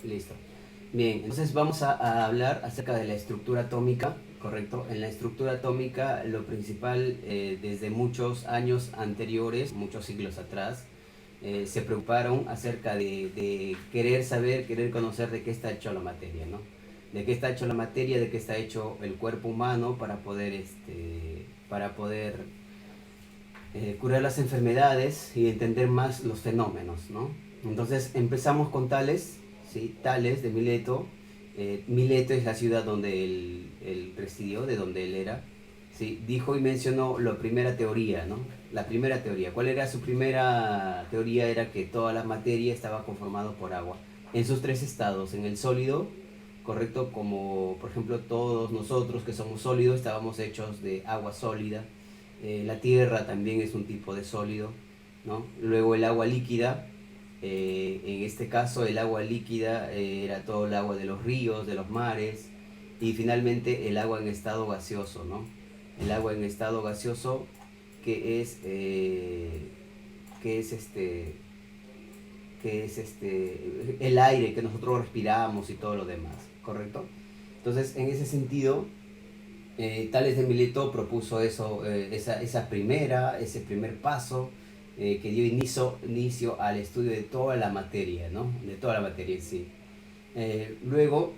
Listo. Bien, entonces vamos a hablar acerca de la estructura atómica, ¿correcto? En la estructura atómica lo principal, desde muchos años anteriores, muchos siglos atrás, se preocuparon acerca de querer saber, querer conocer de qué está hecho la materia, ¿no? De qué está hecho la materia, de qué está hecho el cuerpo humano para poder curar las enfermedades y entender más los fenómenos, ¿no? Entonces empezamos con Tales, ¿sí? Tales de Mileto. Mileto es la ciudad donde él residió, de donde él era. ¿Sí? Dijo y mencionó la primera teoría, ¿no? La primera teoría. ¿Cuál era su primera teoría? Era que toda la materia estaba conformada por agua. En sus tres estados, en el sólido, correcto, como por ejemplo todos nosotros que somos sólidos estábamos hechos de agua sólida. La tierra también es un tipo de sólido, ¿no? Luego el agua líquida, en este caso el agua líquida era todo el agua de los ríos, de los mares, y finalmente el agua en estado gaseoso, ¿no? El agua en estado gaseoso que es, que es este, que es el aire que nosotros respiramos y todo lo demás, ¿correcto? Entonces, en ese sentido, Tales de Mileto propuso eso, ese primer paso que dio inicio al estudio de toda la materia, ¿no? De toda la materia en sí. Luego,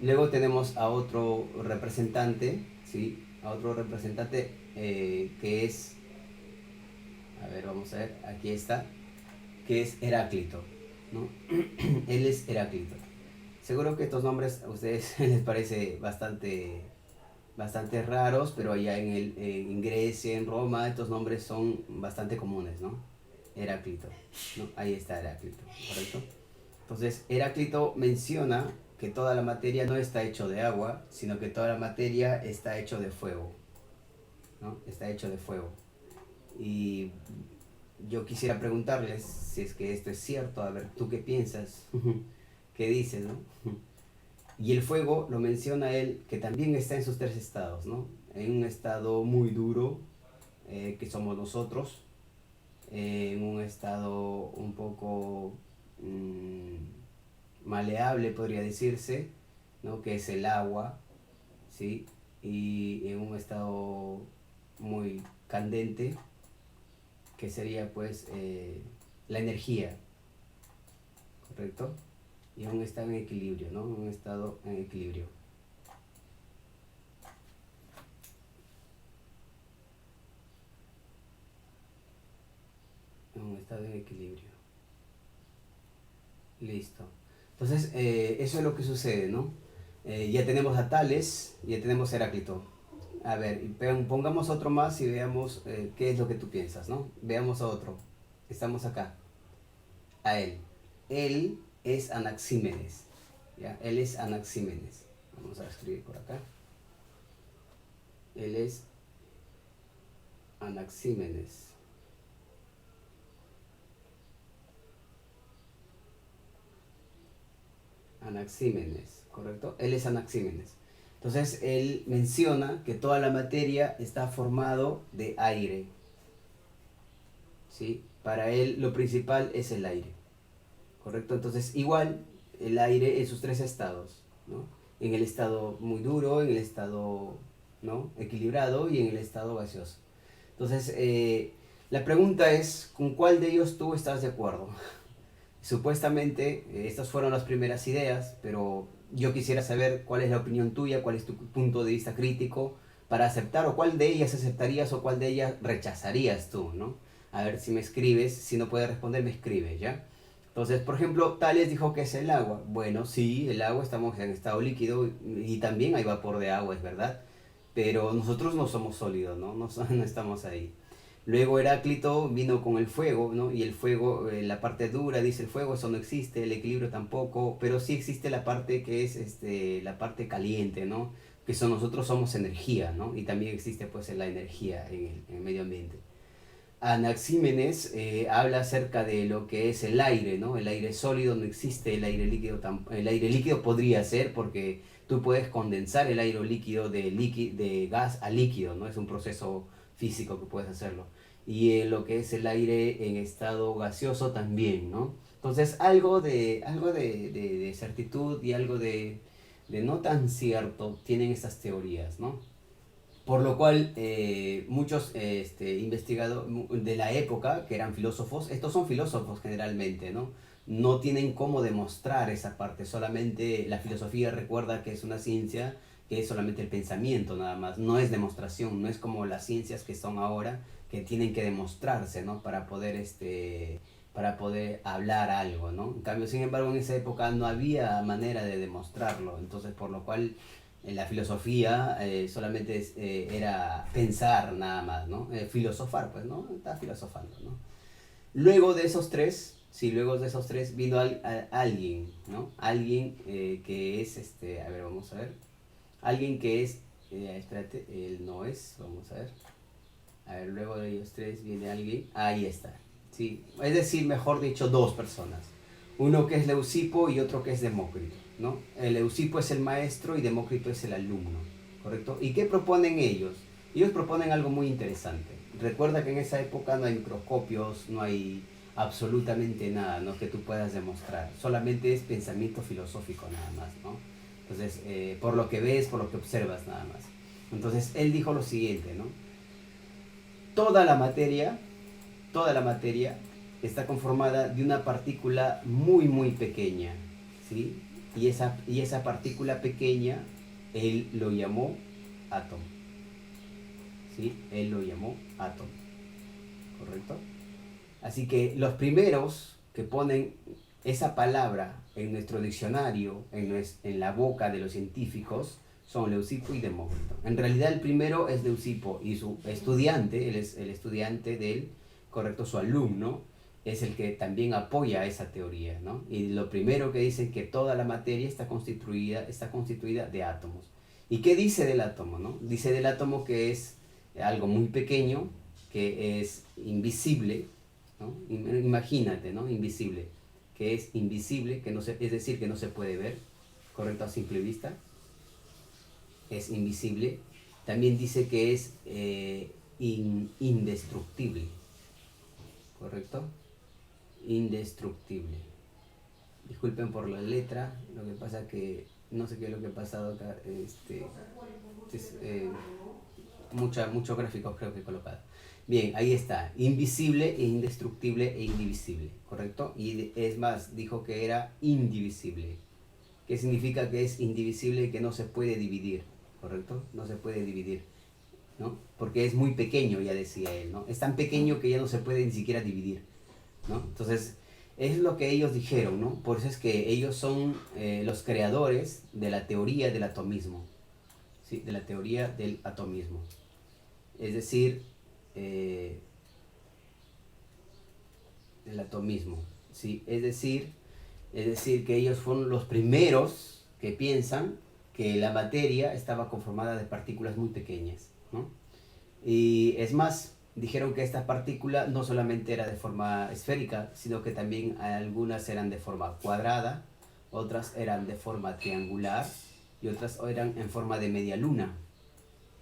luego tenemos a otro representante, ¿sí? A otro representante que es, a ver, vamos a ver, aquí está, que es Heráclito, ¿no? Él es Heráclito. Seguro que estos nombres a ustedes les parece bastante raros, pero allá en Grecia, en Roma, estos nombres son bastante comunes, ¿no? Heráclito, ¿no? Ahí está Heráclito, ¿correcto? Entonces, Heráclito menciona que toda la materia no está hecho de agua, sino que toda la materia está hecho de fuego, ¿no? Está hecho de fuego. Y yo quisiera preguntarles si es que esto es cierto, a ver, ¿tú qué piensas? ¿Qué dices, no? Y el fuego lo menciona él, que también está en sus tres estados, ¿no? En un estado muy duro, que somos nosotros, en un estado un poco maleable, podría decirse, ¿no? Que es el agua, ¿sí? Y en un estado muy candente, que sería pues la energía, ¿correcto? Y en un estado en equilibrio, ¿no? Un estado en equilibrio. En un estado en equilibrio. Listo. Entonces, eso es lo que sucede, ¿no? Ya tenemos a Tales, ya tenemos a Heráclito. A ver, pongamos otro más y veamos qué es lo que tú piensas, ¿no? Veamos a otro. Estamos acá. A él. Él es Anaxímenes. ¿Ya? Él es Anaxímenes. Vamos a escribir por acá. Él es Anaxímenes. Anaxímenes, ¿correcto? Él es Anaxímenes. Entonces, él menciona que toda la materia está formado de aire, ¿sí? Para él lo principal es el aire, ¿correcto? Entonces, igual, el aire en sus tres estados, ¿no? En el estado muy duro, en el estado, ¿no? Equilibrado y en el estado gaseoso. Entonces, la pregunta es, ¿con cuál de ellos tú estás de acuerdo? Supuestamente, estas fueron las primeras ideas, pero yo quisiera saber cuál es la opinión tuya, cuál es tu punto de vista crítico para aceptar, o cuál de ellas aceptarías o cuál de ellas rechazarías tú, ¿no? A ver si me escribes, si no puedes responder, me escribes, ¿ya? Entonces, por ejemplo, Tales dijo que es el agua. Bueno, sí, el agua estamos en estado líquido y también hay vapor de agua, es verdad, pero nosotros no somos sólidos, ¿no? No, no estamos ahí. Luego Heráclito vino con el fuego, ¿no? Y el fuego, la parte dura, dice el fuego, eso no existe, el equilibrio tampoco, pero sí existe la parte que es la parte caliente, ¿no? Que son, nosotros somos energía, ¿no? Y también existe pues la energía en el medio ambiente. Anaxímenes habla acerca de lo que es el aire, ¿no? El aire sólido no existe, el aire líquido, el aire líquido podría ser porque tú puedes condensar el aire líquido de gas a líquido, ¿no? Es un proceso físico que puedes hacerlo. Y lo que es el aire en estado gaseoso también, ¿no? Entonces, de certitud y algo de no tan cierto tienen estas teorías, ¿no? Por lo cual, muchos investigadores de la época, que eran filósofos, estos son filósofos generalmente, ¿no? No tienen cómo demostrar esa parte, solamente la filosofía recuerda que es una ciencia que es solamente el pensamiento nada más, no es demostración, no es como las ciencias que son ahora, que tienen que demostrarse, ¿no? Para poder hablar algo, ¿no? En cambio, sin embargo, en esa época no había manera de demostrarlo, entonces por lo cual en la filosofía solamente era pensar nada más, ¿no? Filosofar, pues, ¿no? Está filosofando, ¿no? Luego de esos tres, sí, luego de esos tres vino alguien, ¿no? Alguien que es, a ver, vamos a ver. Alguien que es, espérate, él no es, vamos a ver. A ver, luego de ellos tres viene alguien, ahí está, sí. Es decir, mejor dicho, dos personas. Uno que es Leucipo y otro que es Demócrito, ¿no? El Leucipo es el maestro y Demócrito es el alumno, ¿correcto? ¿Y qué proponen ellos? Ellos proponen algo muy interesante. Recuerda que en esa época no hay microscopios, no hay absolutamente nada, ¿no? Que tú puedas demostrar. Solamente es pensamiento filosófico nada más, ¿no? Entonces, por lo que ves, por lo que observas nada más. Entonces, él dijo lo siguiente, ¿no? Toda la materia, toda la materia está conformada de una partícula muy, muy pequeña, ¿sí? Y esa partícula pequeña, él lo llamó átomo, ¿sí? Él lo llamó átomo, ¿correcto? Así que los primeros que ponen esa palabra en nuestro diccionario, en la boca de los científicos, son Leucipo y Demócrito. En realidad el primero es Leucipo y su estudiante, él es el estudiante de él, correcto, su alumno, es el que también apoya esa teoría, ¿no? Y lo primero que dice es que toda la materia está constituida de átomos. ¿Y qué dice del átomo, no? Dice del átomo que es algo muy pequeño, que es invisible, ¿no? Imagínate, ¿no? Invisible, que es invisible, que no se, es decir, que no se puede ver, correcto, a simple vista, es invisible. También dice que es indestructible, correcto, indestructible. Disculpen por la letra, lo que pasa que no sé qué es lo que ha pasado acá, muchos gráficos creo que he colocado. Bien, ahí está, invisible, indestructible e indivisible, ¿correcto? Y es más, dijo que era indivisible. ¿Qué significa que es indivisible y que no se puede dividir? ¿Correcto? No se puede dividir, ¿no? Porque es muy pequeño, ya decía él, ¿no? Es tan pequeño que ya no se puede ni siquiera dividir, ¿no? Entonces, es lo que ellos dijeron, ¿no? Por eso es que ellos son los creadores de la teoría del atomismo, ¿sí? De la teoría del atomismo. Es decir, el atomismo, ¿sí? Es decir, que ellos fueron los primeros que piensan que la materia estaba conformada de partículas muy pequeñas, ¿no? Y es más, dijeron que esta partícula no solamente era de forma esférica, sino que también algunas eran de forma cuadrada, otras eran de forma triangular y otras eran en forma de media luna,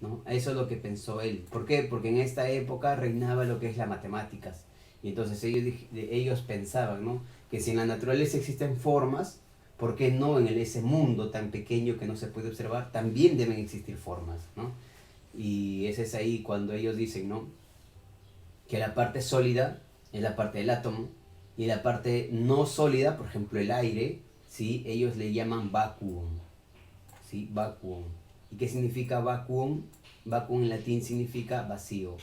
¿no? Eso es lo que pensó él. ¿Por qué? Porque en esta época reinaba lo que es las matemáticas. Y entonces ellos pensaban, ¿no? Que si en la naturaleza existen formas, ¿por qué no en ese mundo tan pequeño que no se puede observar también deben existir formas, ¿no? Y ese es ahí cuando ellos dicen, ¿no? Que la parte sólida es la parte del átomo y la parte no sólida, por ejemplo el aire, ¿sí? Ellos le llaman vacuum, ¿sí? Vacuum. ¿Y qué significa vacuum? Vacuum en latín significa vacío,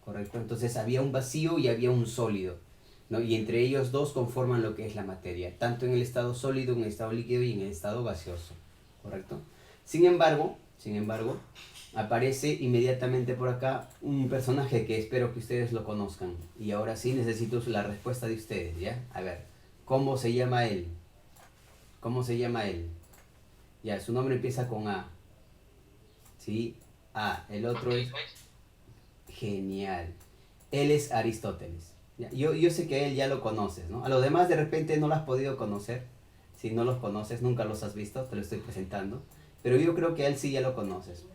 ¿correcto? Entonces había un vacío y había un sólido, ¿no? Y entre ellos dos conforman lo que es la materia, tanto en el estado sólido, en el estado líquido y en el estado gaseoso, ¿correcto? Sin embargo, aparece inmediatamente por acá un personaje que espero que ustedes lo conozcan. Y ahora sí necesito la respuesta de ustedes, ¿ya? A ver, ¿cómo se llama él? ¿Cómo se llama él? Ya, su nombre empieza con A. ¿Sí? A. El otro es... Genial. Él es Aristóteles. Ya, yo sé que él ya lo conoces, ¿no? A los demás de repente no lo has podido conocer. Si no los conoces, nunca los has visto, te lo estoy presentando. Pero yo creo que a él sí ya lo conoces.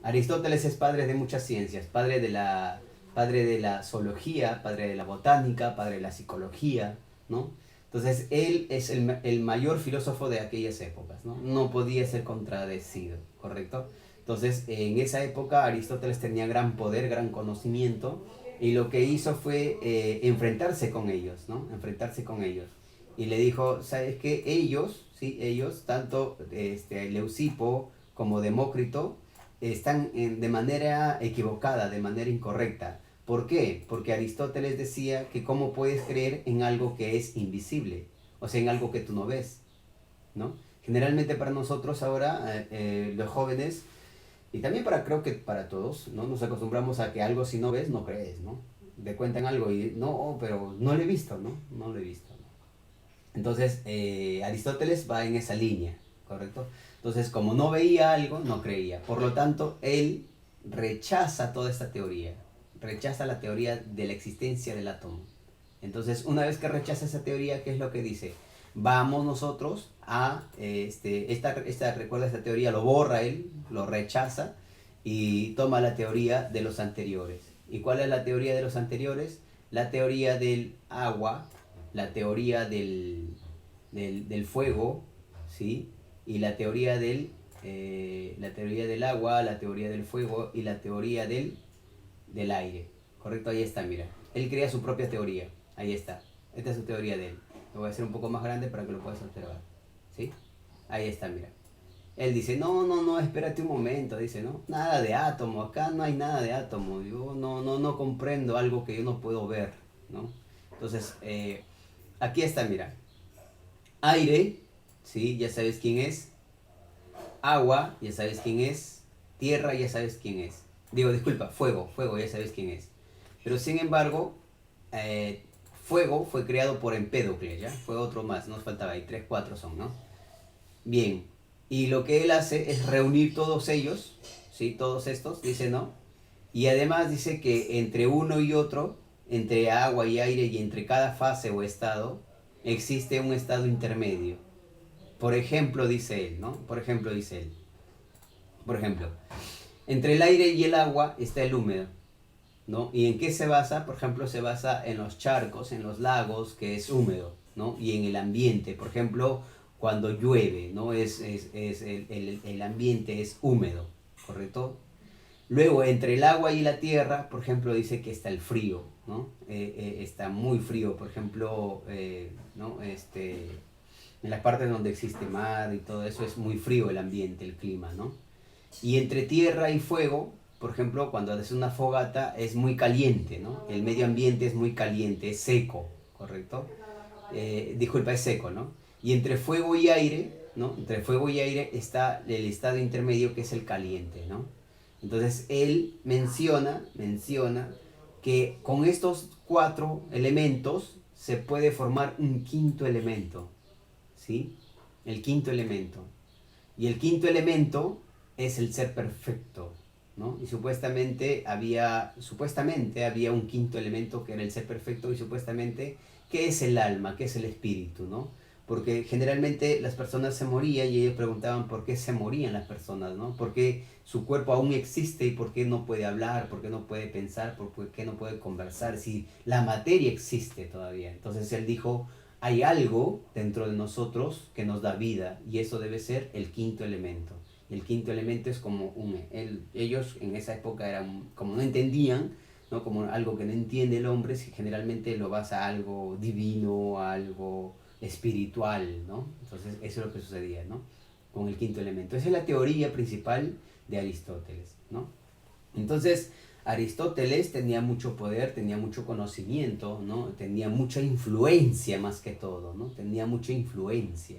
Aristóteles es padre de muchas ciencias, padre de la zoología, padre de la botánica, padre de la psicología, ¿no? Entonces, él es el mayor filósofo de aquellas épocas, ¿no? No podía ser contradecido, ¿correcto? Entonces, en esa época Aristóteles tenía gran poder, gran conocimiento, y lo que hizo fue enfrentarse con ellos, ¿no? Enfrentarse con ellos. Y le dijo, ¿sabes qué? Ellos, ¿sí? Ellos, tanto Leucipo como Demócrito, están de manera equivocada, de manera incorrecta. ¿Por qué? Porque Aristóteles decía que cómo puedes creer en algo que es invisible, o sea, en algo que tú no ves, ¿no? Generalmente para nosotros ahora, los jóvenes, y también para, creo que para todos, ¿no? Nos acostumbramos a que algo si no ves, no crees, ¿no? Te cuentan algo y no, pero no lo he visto, ¿no? No lo he visto, ¿no? Entonces, Aristóteles va en esa línea, ¿correcto? Entonces, como no veía algo, no creía. Por lo tanto, él rechaza toda esta teoría, rechaza la teoría de la existencia del átomo. Entonces, una vez que rechaza esa teoría, ¿qué es lo que dice? Vamos nosotros a, recuerda esta teoría, lo borra él, lo rechaza y toma la teoría de los anteriores. ¿Y cuál es la teoría de los anteriores? La teoría del agua, la teoría del fuego, ¿sí? Y la teoría del agua, la teoría del fuego y la teoría del aire. ¿Correcto? Ahí está, mira. Él crea su propia teoría. Ahí está. Esta es su teoría de él. Lo voy a hacer un poco más grande para que lo puedas observar. ¿Sí? Ahí está, mira. Él dice, no, espérate un momento. Dice, no, nada de átomo. Acá no hay nada de átomo. Yo no comprendo algo que yo no puedo ver, ¿no? Entonces, aquí está, mira. Aire, ¿sí? Ya sabes quién es. Agua, ya sabes quién es. Tierra, ya sabes quién es. Digo, disculpa, fuego, ya sabes quién es. Pero sin embargo, eh, fuego fue creado por Empédocles, ¿ya? Fue otro más, nos faltaba ahí, 3, 4 son, ¿no? Bien, y lo que él hace es reunir todos ellos, ¿sí? Todos estos, dice, ¿no? Y además dice que entre uno y otro, entre agua y aire y entre cada fase o estado, existe un estado intermedio. Por ejemplo, dice él, ¿no? Por ejemplo, dice él. Por ejemplo, entre el aire y el agua está el húmedo, ¿no? ¿Y en qué se basa? Por ejemplo, se basa en los charcos, en los lagos, que es húmedo, ¿no? Y en el ambiente, por ejemplo, cuando llueve, ¿no? El ambiente es húmedo, ¿correcto? Luego, entre el agua y la tierra, por ejemplo, dice que está el frío, ¿no? Está muy frío, por ejemplo, ¿no? En las partes donde existe mar y todo eso es muy frío el ambiente, el clima, ¿no? Y entre tierra y fuego, por ejemplo, cuando haces una fogata es muy caliente, ¿no? El medio ambiente es muy caliente, es seco, ¿correcto? Disculpa, es seco, ¿no? Y entre fuego y aire, ¿no? Entre fuego y aire está el estado intermedio que es el caliente, ¿no? Entonces él menciona que con estos 4 elementos se puede formar un quinto elemento, ¿sí? El quinto elemento. Y el quinto elemento es el ser perfecto, ¿no? Y supuestamente había un quinto elemento que era el ser perfecto y supuestamente que es el alma, que es el espíritu, ¿no? Porque generalmente las personas se morían y ellos preguntaban por qué se morían las personas, ¿no? ¿Por qué su cuerpo aún existe y por qué no puede hablar, por qué no puede pensar, por qué no puede conversar, si la materia existe todavía? Entonces él dijo, hay algo dentro de nosotros que nos da vida y eso debe ser el quinto elemento. El quinto elemento es como ellos en esa época eran, como no entendían, ¿no? Como algo que no entiende el hombre, si generalmente lo basa a algo divino, a algo espiritual, ¿no? Entonces eso es lo que sucedía, ¿no? Con el quinto elemento. Esa es la teoría principal de Aristóteles, ¿no? Entonces, Aristóteles tenía mucho poder, tenía mucho conocimiento, ¿no? Tenía mucha influencia más que todo, ¿no? Tenía mucha influencia.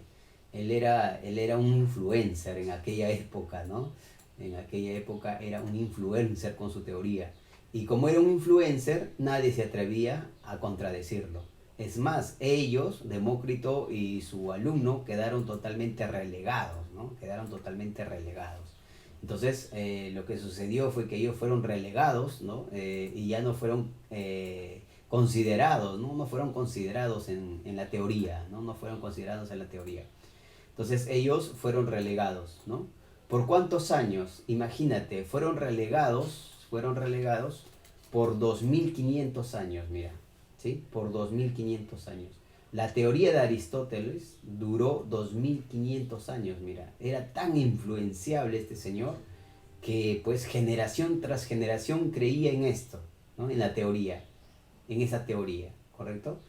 Él era un influencer en aquella época, ¿no? En aquella época era un influencer con su teoría. Y como era un influencer, nadie se atrevía a contradecirlo. Es más, ellos, Demócrito y su alumno, quedaron totalmente relegados, ¿no? Quedaron totalmente relegados. Entonces, lo que sucedió fue que ellos fueron relegados, ¿no? Y ya no fueron considerados, ¿no? No fueron considerados en la teoría, ¿no? No fueron considerados en la teoría. Entonces, ellos fueron relegados, ¿no? ¿Por cuántos años? Imagínate, fueron relegados por 2500 años, mira, ¿sí? Por 2500 años. La teoría de Aristóteles duró 2500 años, mira. Era tan influenciable este señor que pues generación tras generación creía en esto, ¿no? En la teoría, en esa teoría, ¿correcto?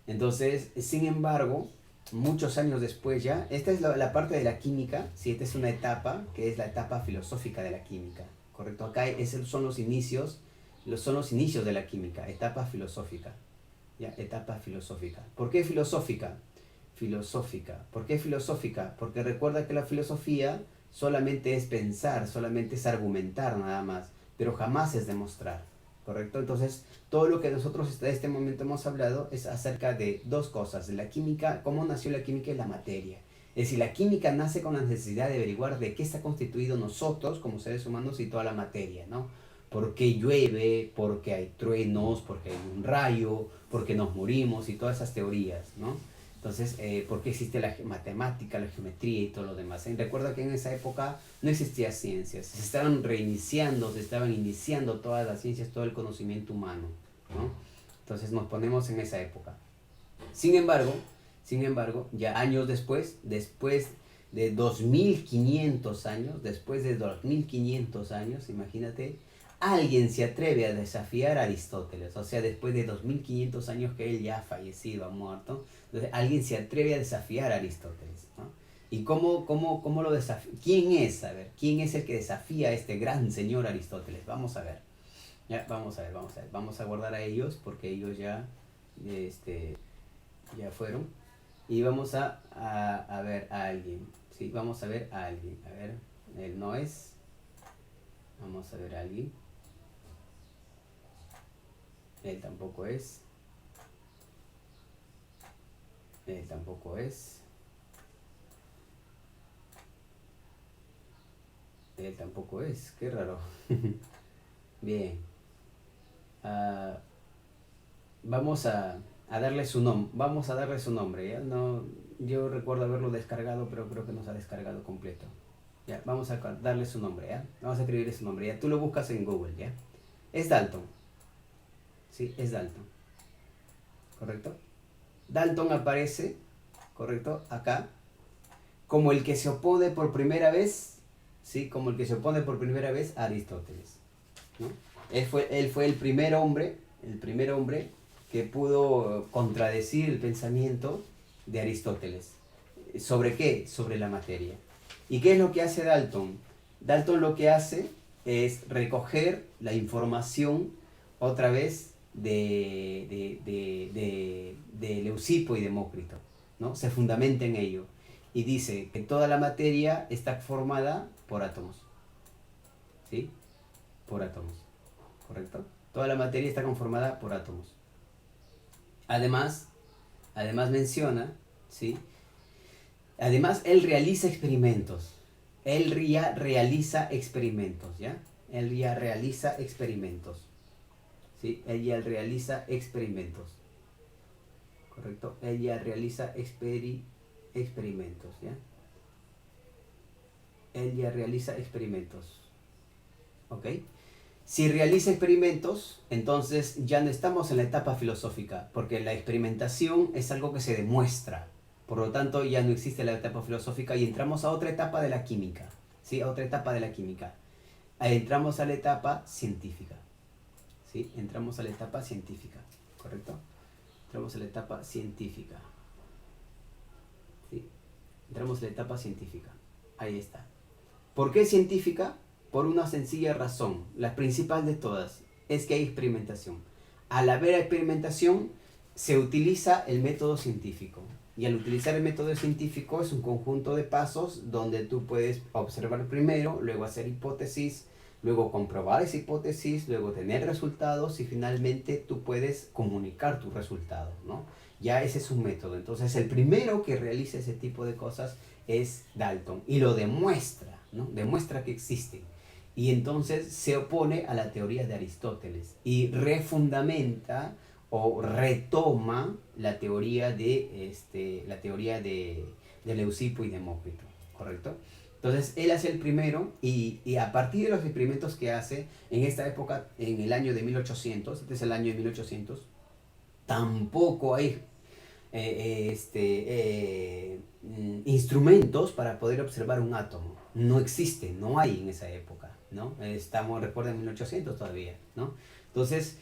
Entonces, sin embargo, muchos años después ya, esta es la parte de la química, ¿sí? Esta es una etapa que es la etapa filosófica de la química, ¿correcto? Acá esos son los inicios de la química, etapa filosófica, ¿ya? Etapa filosófica. ¿Por qué filosófica? Filosófica. ¿Por qué filosófica? Porque recuerda que la filosofía solamente es pensar, solamente es argumentar nada más, pero jamás es demostrar, ¿correcto? Entonces, todo lo que nosotros hasta este momento hemos hablado es acerca de dos cosas, de la química, cómo nació la química y la materia. Es decir, la química nace con la necesidad de averiguar de qué está constituido nosotros como seres humanos y toda la materia, ¿no? ¿Por qué llueve? ¿Por qué hay truenos? ¿Por qué hay un rayo? ¿Por qué nos morimos? Y todas esas teorías, ¿no? Entonces, ¿por qué existe la matemática, la geometría y todo lo demás? Recuerda que en esa época no existía ciencias, se estaban reiniciando, se estaban iniciando todas las ciencias, todo el conocimiento humano, ¿no? Entonces nos ponemos en esa época. Sin embargo, ya años después de 2500 años, después de 2500 años, imagínate, alguien se atreve a desafiar a Aristóteles, o sea, después de 2500 años que él ya ha fallecido, ha muerto, entonces alguien se atreve a desafiar a Aristóteles, ¿no? ¿Y cómo lo desafía? ¿Quién es? A ver, ¿quién es el que desafía a este gran señor Aristóteles? Vamos a ver. Ya, vamos a ver. Vamos a guardar a ellos porque ellos ya fueron. Y vamos a ver a alguien. Sí, vamos a ver a alguien. A ver, él no es. Vamos a ver a alguien. Él tampoco es. Él tampoco es. Él tampoco es. Qué raro. Bien. Ah, vamos a darle su nombre. Vamos a darle su nombre, ¿ya? No, yo recuerdo haberlo descargado, pero creo que no se ha descargado completo. Ya, vamos a darle su nombre, ¿ya? Vamos a escribirle su nombre, ¿ya? Tú lo buscas en Google, ¿ya? Es Dalton. Sí, es Dalton. ¿Correcto? Dalton aparece, ¿correcto? Acá, como el que se opone por primera vez, ¿sí? Como el que se opone por primera vez a Aristóteles, ¿no? Él fue el primer hombre que pudo contradecir el pensamiento de Aristóteles. ¿Sobre qué? Sobre la materia. ¿Y qué es lo que hace Dalton? Dalton lo que hace es recoger la información otra vez de Leucipo y Demócrito, ¿no? Se fundamenta en ello y dice que toda la materia está formada por átomos, ¿sí? Por átomos, ¿correcto? Toda la materia está conformada por átomos. Además, menciona, ¿sí? Además, él realiza experimentos. Él ya realiza experimentos, ¿ya? Él ya realiza experimentos. ¿Sí? Él ya realiza experimentos. ¿Correcto? Él ya realiza experimentos, ¿ya? Él ya realiza experimentos. ¿Ok? Si realiza experimentos, entonces ya no estamos en la etapa filosófica, porque la experimentación es algo que se demuestra. Por lo tanto, ya no existe la etapa filosófica y entramos a otra etapa de la química. ¿Sí? A otra etapa de la química. Entramos a la etapa científica. ¿Sí? Entramos a la etapa científica. ¿Correcto? Entramos a la etapa científica. ¿Sí? Entramos a la etapa científica. Ahí está. ¿Por qué científica? Por una sencilla razón, la principal de todas, es que hay experimentación. Al haber experimentación, se utiliza el método científico. Y al utilizar el método científico es un conjunto de pasos donde tú puedes observar primero, luego hacer hipótesis, luego comprobar esa hipótesis, luego tener resultados y finalmente tú puedes comunicar tus resultados, ¿no? Ya ese es un método. Entonces el primero que realiza ese tipo de cosas es Dalton y lo demuestra, ¿no? Demuestra que existen. Y entonces se opone a la teoría de Aristóteles y refundamenta o retoma la teoría de Leucipo y Demócrito, ¿correcto? Entonces él hace el primero y a partir de los experimentos que hace en esta época, en el año de 1800, este es el año de 1800, tampoco hay instrumentos para poder observar un átomo. No existe, no hay en esa época, ¿no? Estamos, recuerden, en 1800 todavía, ¿no? Entonces,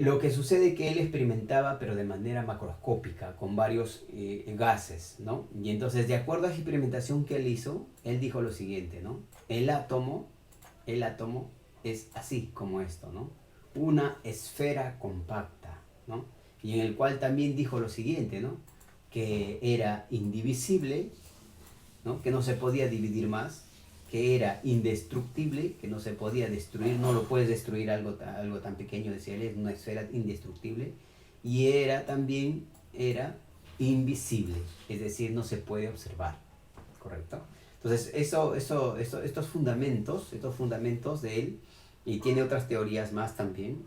lo que sucede es que él experimentaba, pero de manera macroscópica, con varios gases, ¿no? Y entonces, de acuerdo a la experimentación que él hizo, él dijo lo siguiente, ¿no? El átomo es así como esto, ¿no? Una esfera compacta, ¿no? Y en el cual también dijo lo siguiente, ¿no? Que era indivisible, ¿no? Que no se podía dividir más, que era indestructible, que no se podía destruir, no lo puedes destruir algo tan pequeño, decía él, es una esfera indestructible, y era también, era invisible, es decir, no se puede observar, ¿correcto? Entonces, estos fundamentos de él, y tiene otras teorías más también,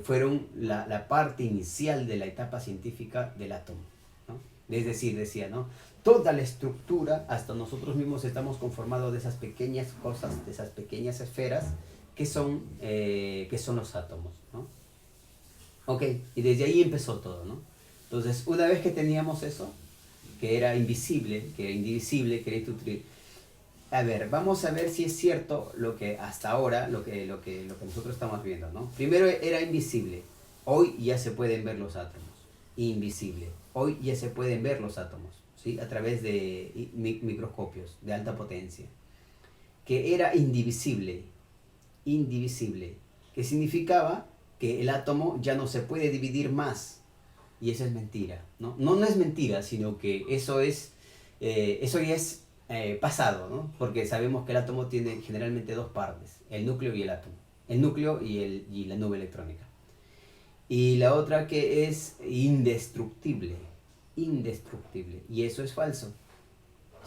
fueron la parte inicial de la etapa científica del átomo, ¿no? Es decir, decía, ¿no? Toda la estructura, hasta nosotros mismos estamos conformados de esas pequeñas cosas, de esas pequeñas esferas que son los átomos, ¿no? Ok, y desde ahí empezó todo, ¿no? Entonces, una vez que teníamos eso, que era invisible, que era indivisible, que era indestructible. A ver, vamos a ver si es cierto lo que hasta ahora, lo que nosotros estamos viendo, ¿no? Primero era invisible, hoy ya se pueden ver los átomos. Invisible, hoy ya se pueden ver los átomos, ¿sí? A través de microscopios de alta potencia. Que era indivisible, que significaba que el átomo ya no se puede dividir más. Y eso es mentira, ¿no? No es mentira, sino que eso ya es pasado, ¿no? Porque sabemos que el átomo tiene generalmente dos partes, el núcleo y el átomo. El núcleo y la nube electrónica. Y la otra que es indestructible. Indestructible. Y eso es falso.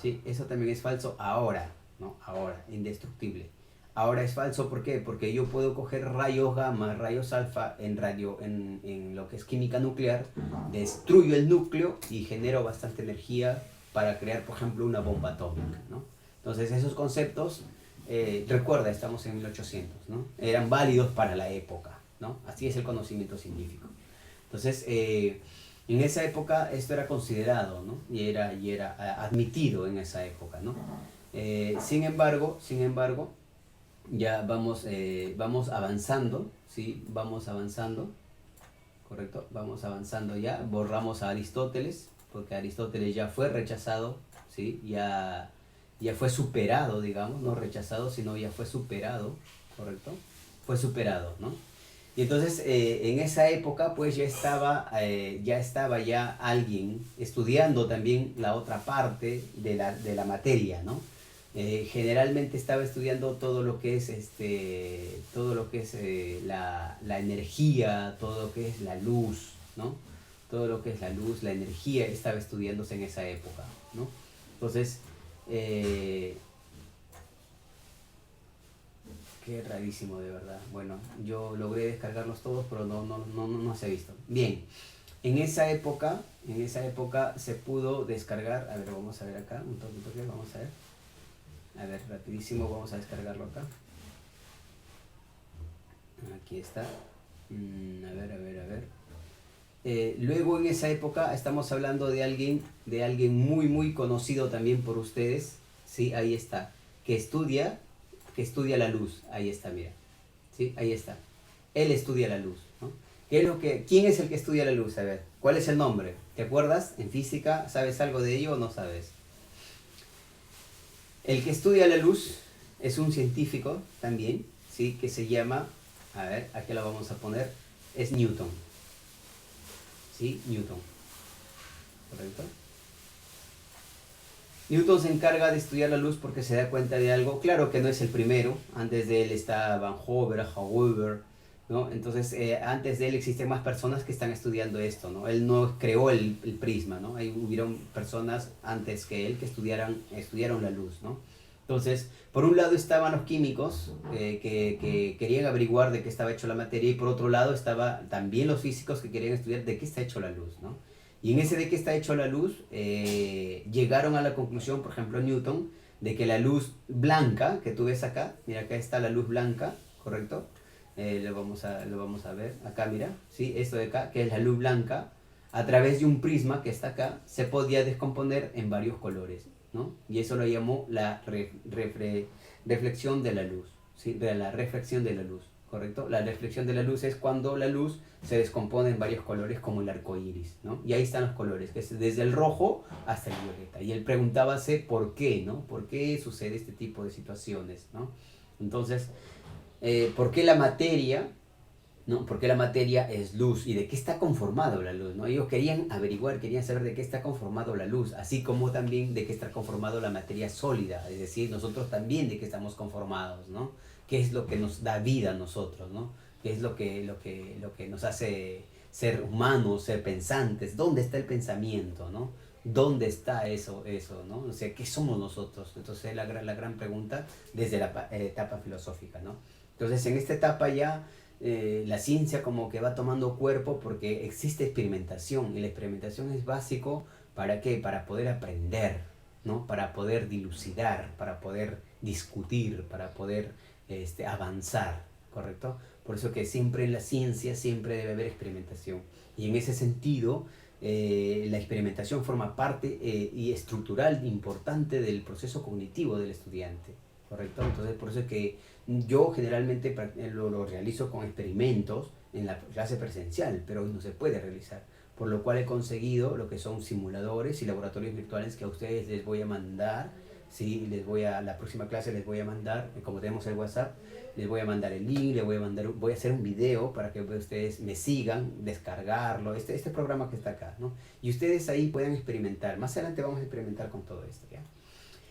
¿Sí? Eso también es falso ahora, ¿no? Ahora, indestructible. Ahora es falso, ¿por qué? Porque yo puedo coger rayos gamma, rayos alfa en lo que es química nuclear, destruyo el núcleo y genero bastante energía para crear, por ejemplo, una bomba atómica, ¿no? Entonces, esos conceptos, recuerda, estamos en 1800, ¿no? Eran válidos para la época, ¿no? Así es el conocimiento científico. Entonces, en esa época esto era considerado, ¿no? Y era admitido en esa época, ¿no? Sin embargo, ya vamos avanzando, ¿sí? Vamos avanzando, ¿correcto? Vamos avanzando ya, borramos a Aristóteles, porque Aristóteles ya fue rechazado, ¿sí? Ya fue superado, digamos, no rechazado, sino ya fue superado, ¿correcto? Fue superado, ¿no? Y entonces en esa época pues ya estaba ya alguien estudiando también la otra parte de la materia, ¿no? Generalmente estaba estudiando todo lo que es la energía, todo lo que es la luz, ¿no? Todo lo que es la luz, la energía estaba estudiándose en esa época, ¿no? Entonces, qué rarísimo, de verdad. Bueno, yo logré descargarlos todos, pero no se ha visto. Bien, en esa época se pudo descargar. A ver, vamos a ver acá, un toque, vamos a ver. A ver, rapidísimo, vamos a descargarlo acá. Aquí está. A ver. Luego en esa época estamos hablando de alguien muy, muy conocido también por ustedes. Sí, ahí está. Que estudia la luz. Ahí está, mira. ¿Sí? Ahí está. Él estudia la luz, ¿no? ¿Quién es el que estudia la luz? A ver, ¿cuál es el nombre? ¿Te acuerdas? En física, ¿sabes algo de ello o no sabes? El que estudia la luz es un científico también, ¿sí? Que se llama, a ver, aquí lo vamos a poner, es Newton. ¿Sí? Newton. ¿Correcto? Newton se encarga de estudiar la luz porque se da cuenta de algo. Claro que no es el primero. Antes de él está Van Hoover, ¿no? Entonces, antes de él existen más personas que están estudiando esto, ¿no? Él no creó el prisma, ¿no? Hubieron personas antes que él que estudiaron la luz, ¿no? Entonces, por un lado estaban los químicos que querían averiguar de qué estaba hecho la materia, y por otro lado estaban también los físicos que querían estudiar de qué está hecho la luz, ¿no? Y en ese de qué está hecho la luz, llegaron a la conclusión, por ejemplo, Newton, de que la luz blanca que tú ves acá, mira, acá está la luz blanca, ¿correcto? Lo vamos a ver, acá mira, ¿sí? Esto de acá, que es la luz blanca, a través de un prisma que está acá, se podía descomponer en varios colores, ¿no? Y eso lo llamó la reflexión de la luz, ¿sí? La reflexión de la luz, ¿correcto? La reflexión de la luz es cuando la luz se descompone en varios colores como el arco iris, ¿no? Y ahí están los colores, que es desde el rojo hasta el violeta. Y él preguntábase por qué, ¿no? ¿Por qué sucede este tipo de situaciones, ¿no? Entonces, ¿por qué la materia, ¿no? Porque la materia es luz y de qué está conformado la luz, ¿no? Ellos querían averiguar, querían saber de qué está conformado la luz, así como también de qué está conformado la materia sólida, es decir, nosotros también de qué estamos conformados, ¿no? ¿Qué es lo que nos da vida a nosotros, ¿no? ¿Qué es lo que nos hace ser humanos, ser pensantes? ¿Dónde está el pensamiento, ¿no? ¿Dónde está eso, ¿no? O sea, ¿qué somos nosotros? Entonces es la gran pregunta desde la etapa filosófica, ¿no? Entonces en esta etapa ya la ciencia como que va tomando cuerpo porque existe experimentación y la experimentación es básico ¿para qué? Para poder aprender, ¿no? Para poder dilucidar, para poder discutir, para poder avanzar, ¿correcto? Por eso que siempre en la ciencia siempre debe haber experimentación y en ese sentido la experimentación forma parte y estructural importante del proceso cognitivo del estudiante, ¿correcto? Entonces por eso es que yo generalmente lo realizo con experimentos en la clase presencial, pero hoy no se puede realizar, por lo cual he conseguido lo que son simuladores y laboratorios virtuales que a ustedes les voy a mandar, ¿sí? La próxima clase les voy a mandar, como tenemos el WhatsApp, les voy a mandar el link, voy a hacer un video para que ustedes me sigan, descargarlo, este programa que está acá, ¿no? Y ustedes ahí pueden experimentar, más adelante vamos a experimentar con todo esto, ¿ya?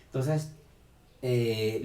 Entonces,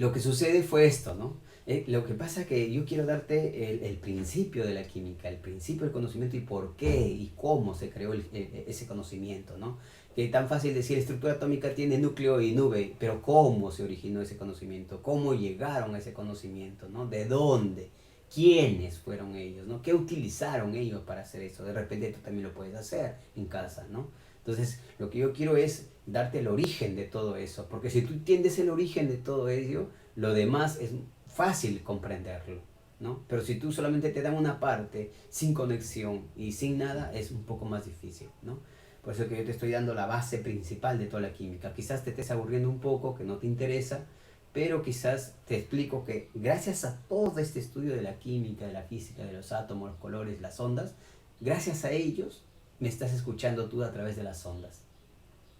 lo que sucede fue esto, ¿no? Lo que pasa es que yo quiero darte el principio de la química, el principio del conocimiento y por qué y cómo se creó ese conocimiento, ¿no? Que es tan fácil decir, estructura atómica tiene núcleo y nube, pero ¿cómo se originó ese conocimiento? ¿Cómo llegaron a ese conocimiento, ¿no? ¿De dónde? ¿Quiénes fueron ellos, ¿no? ¿Qué utilizaron ellos para hacer eso? De repente tú también lo puedes hacer en casa, ¿no? Entonces, lo que yo quiero es darte el origen de todo eso, porque si tú entiendes el origen de todo ello, lo demás es fácil comprenderlo, ¿no? Pero si tú solamente te dan una parte sin conexión y sin nada, es un poco más difícil, ¿no? Por eso que yo te estoy dando la base principal de toda la química. Quizás te estés aburriendo un poco, que no te interesa, pero quizás te explico que gracias a todo este estudio de la química, de la física, de los átomos, los colores, las ondas, gracias a ellos me estás escuchando tú a través de las ondas.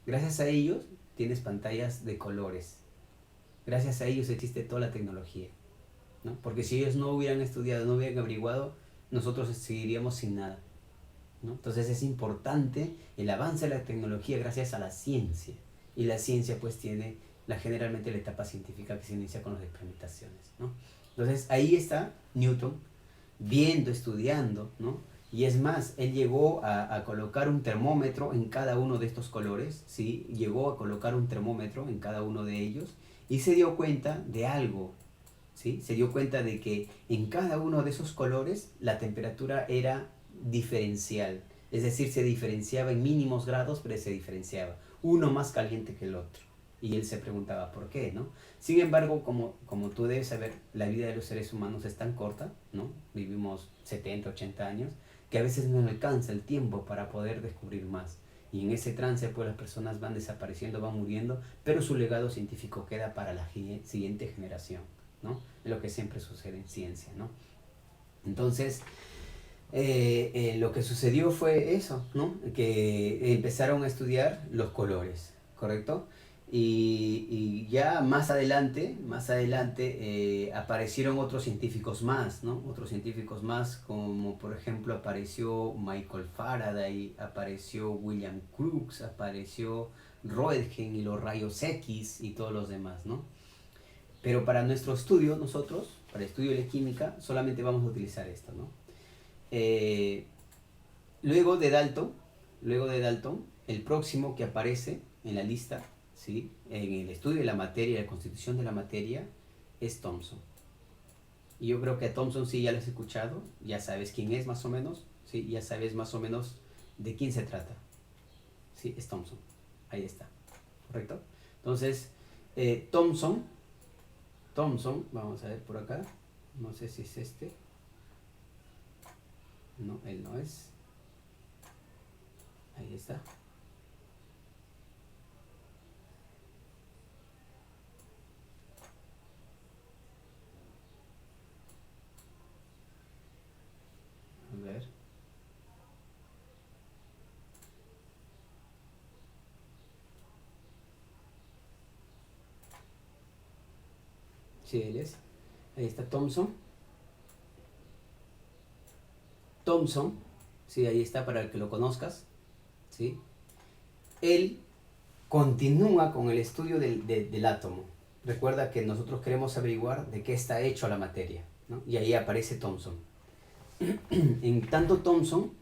Gracias a ellos tienes pantallas de colores. Gracias a ellos existe toda la tecnología, ¿no? Porque si ellos no hubieran estudiado, no hubieran averiguado, nosotros seguiríamos sin nada, ¿no? Entonces es importante el avance de la tecnología gracias a la ciencia. Y la ciencia pues tiene generalmente la etapa científica que se inicia con las experimentaciones, ¿no? Entonces ahí está Newton viendo, estudiando, ¿no? Y es más, él llegó a colocar un termómetro en cada uno de estos colores, ¿sí? Llegó a colocar un termómetro en cada uno de ellos y se dio cuenta de algo, ¿sí? Se dio cuenta de que en cada uno de esos colores la temperatura era diferencial, es decir, se diferenciaba en mínimos grados, pero se diferenciaba, uno más caliente que el otro. Y él se preguntaba por qué, ¿no? Sin embargo, como tú debes saber, la vida de los seres humanos es tan corta, ¿no? Vivimos 70, 80 años, que a veces no alcanza el tiempo para poder descubrir más. Y en ese trance, pues las personas van desapareciendo, van muriendo, pero su legado científico queda para la siguiente generación, ¿no? Es lo que siempre sucede en ciencia, ¿no? Entonces, lo que sucedió fue eso, ¿no? Que empezaron a estudiar los colores, ¿correcto? Y ya más adelante aparecieron otros científicos más, ¿no? Otros científicos más, como por ejemplo apareció Michael Faraday, apareció William Crookes, apareció Roentgen y los rayos X y todos los demás, ¿no? Pero para nuestro estudio, nosotros, para el estudio de la química, solamente vamos a utilizar esto, ¿no? Eh, luego de Dalton, el próximo que aparece en la lista, ¿sí? En el estudio de la materia, la constitución de la materia, es Thomson. Y yo creo que a Thomson sí ya lo has escuchado, ya sabes quién es más o menos, ¿sí? Ya sabes más o menos de quién se trata. Sí, es Thomson. Ahí está. ¿Correcto? Entonces, Thomson, vamos a ver por acá, no sé si es este. No, él no es. Ahí está. A ver. Sí, él es. Ahí está Thomson. Thomson, sí, ahí está para que lo conozcas, ¿sí? Él continúa con el estudio del átomo. Recuerda que nosotros queremos averiguar de qué está hecho la materia, ¿no? Y ahí aparece Thomson. En tanto Thomson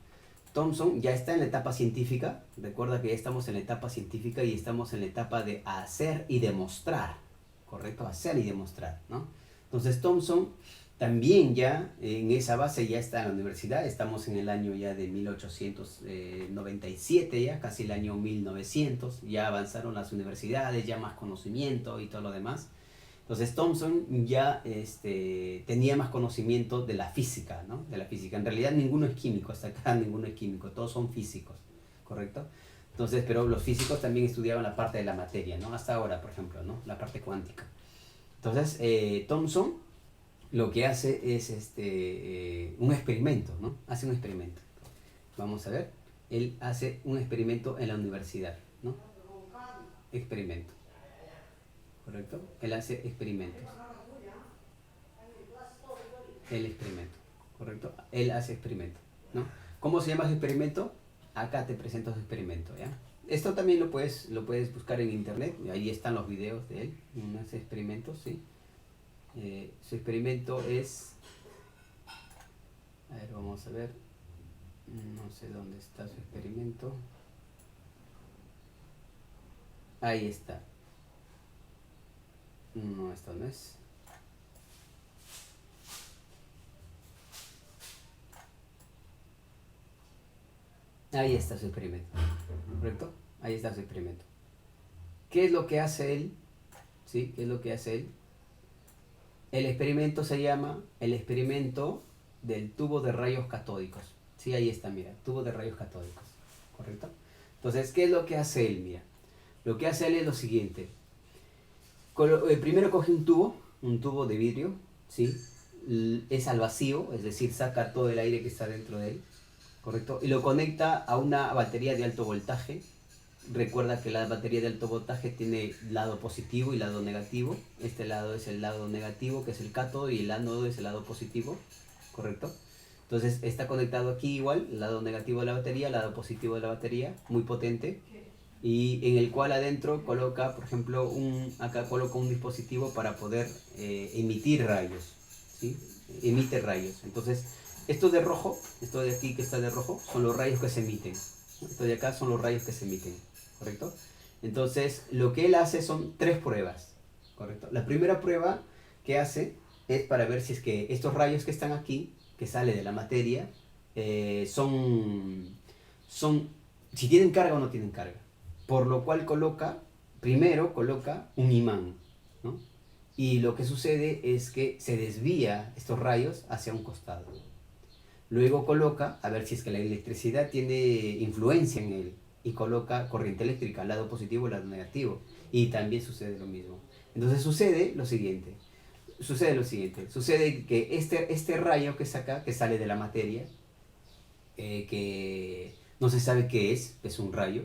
ya está en la etapa científica. Recuerda que ya estamos en la etapa científica y estamos en la etapa de hacer y demostrar, ¿correcto? Hacer y demostrar, ¿no? Entonces Thomson también ya en esa base ya está en la universidad. Estamos en el año ya de 1897, ya casi el año 1900. Ya avanzaron las universidades, ya más conocimiento y todo lo demás. Entonces Thomson ya tenía más conocimiento de la física, ¿no? De la física. En realidad ninguno es químico, hasta acá ninguno es químico, todos son físicos, ¿correcto? Entonces, pero los físicos también estudiaban la parte de la materia, ¿no? Hasta ahora, por ejemplo, ¿no? La parte cuántica. Entonces, Thomson lo que hace es un experimento, ¿no? Hace un experimento. Vamos a ver, él hace un experimento en la universidad, ¿no? Experimento. ¿Correcto? Él hace experimentos. El experimento. ¿Correcto? Él hace experimento, ¿no? ¿Cómo se llama ese experimento? Acá te presento ese experimento, ¿ya? Esto también lo puedes buscar en internet, ahí están los videos de él, unos experimentos, ¿sí? Su experimento es... A ver, vamos a ver. No sé dónde está su experimento. Ahí está. No, esto no es. Ahí está su experimento. ¿Correcto? Ahí está su experimento. ¿Qué es lo que hace él? ¿Sí? ¿Qué es lo que hace él? El experimento se llama el experimento del tubo de rayos catódicos. Sí, ahí está, mira, tubo de rayos catódicos. ¿Correcto? Entonces, ¿qué es lo que hace él? Mira, lo que hace él es lo siguiente. Primero coge un tubo de vidrio, ¿sí? Es al vacío, es decir, saca todo el aire que está dentro de él, ¿correcto? Y lo conecta a una batería de alto voltaje. Recuerda que la batería de alto voltaje tiene lado positivo y lado negativo. Este lado es el lado negativo, que es el cátodo, y el ánodo es el lado positivo, ¿correcto? Entonces está conectado aquí igual, el lado negativo de la batería, el lado positivo de la batería, muy potente, y en el cual adentro coloca, por ejemplo, acá coloca un dispositivo para poder emitir rayos, ¿sí? Emite rayos. Entonces, esto de rojo, esto de aquí que está de rojo, son los rayos que se emiten. Esto de acá son los rayos que se emiten, ¿correcto? Entonces, lo que él hace son 3 pruebas, ¿correcto? La primera prueba que hace es para ver si es que estos rayos que están aquí, que sale de la materia, si tienen carga o no tienen carga. Por lo cual primero coloca un imán, ¿no? Y lo que sucede es que se desvía estos rayos hacia un costado. Luego coloca, a ver si es que la electricidad tiene influencia en él, y coloca corriente eléctrica, al lado positivo y al lado negativo. Y también sucede lo mismo. Entonces sucede lo siguiente. Sucede que este rayo que saca, que sale de la materia, que no se sabe qué es un rayo,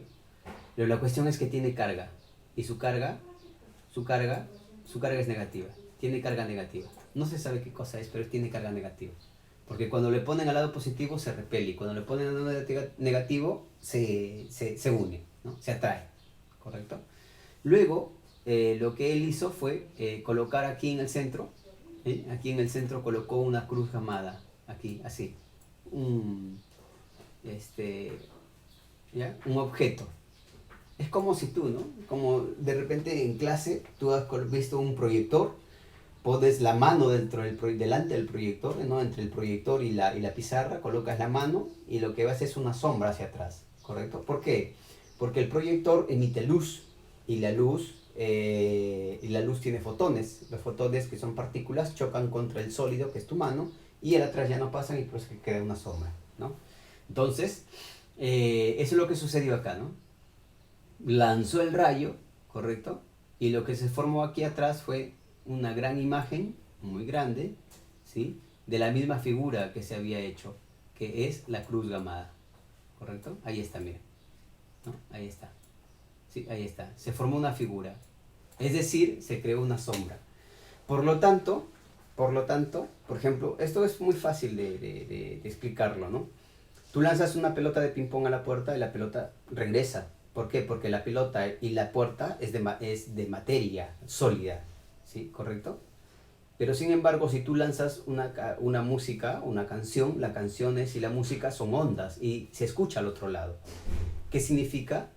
pero la cuestión es que tiene carga. Y su carga es negativa. Tiene carga negativa. No se sabe qué cosa es, pero tiene carga negativa. Porque cuando le ponen al lado positivo se repele, y cuando le ponen al lado negativo se une, ¿no? Se atrae, ¿correcto? Luego, lo que él hizo fue colocar aquí en el centro, ¿sí? Aquí en el centro colocó una cruz gamada, aquí, así, un objeto. Es como si tú, ¿no? Como de repente en clase tú has visto un proyector, pones la mano delante del proyector, ¿no? Entre el proyector y la pizarra, colocas la mano y lo que vas es una sombra hacia atrás, ¿correcto? ¿Por qué? Porque el proyector emite luz, y la luz tiene fotones. Los fotones, que son partículas, chocan contra el sólido, que es tu mano, y el atrás ya no pasan, y pues queda una sombra, ¿no? Entonces, Eso es lo que sucedió acá, ¿no? Lanzó el rayo, ¿correcto? Y lo que se formó aquí atrás fue una gran imagen, muy grande, ¿sí? De la misma figura que se había hecho, que es la cruz gamada, ¿correcto? Ahí está, mira, ¿no? Ahí está, sí, ahí está. Se formó una figura, es decir, se creó una sombra. Por lo tanto, por ejemplo, esto es muy fácil de explicarlo, ¿no? Tú lanzas una pelota de ping-pong a la puerta y la pelota regresa. ¿Por qué? Porque la pelota y la puerta es de materia sólida, ¿sí? ¿Correcto? Pero sin embargo, si tú lanzas una música, una canción, las canciones y la música son ondas y se escucha al otro lado. ¿Qué significa?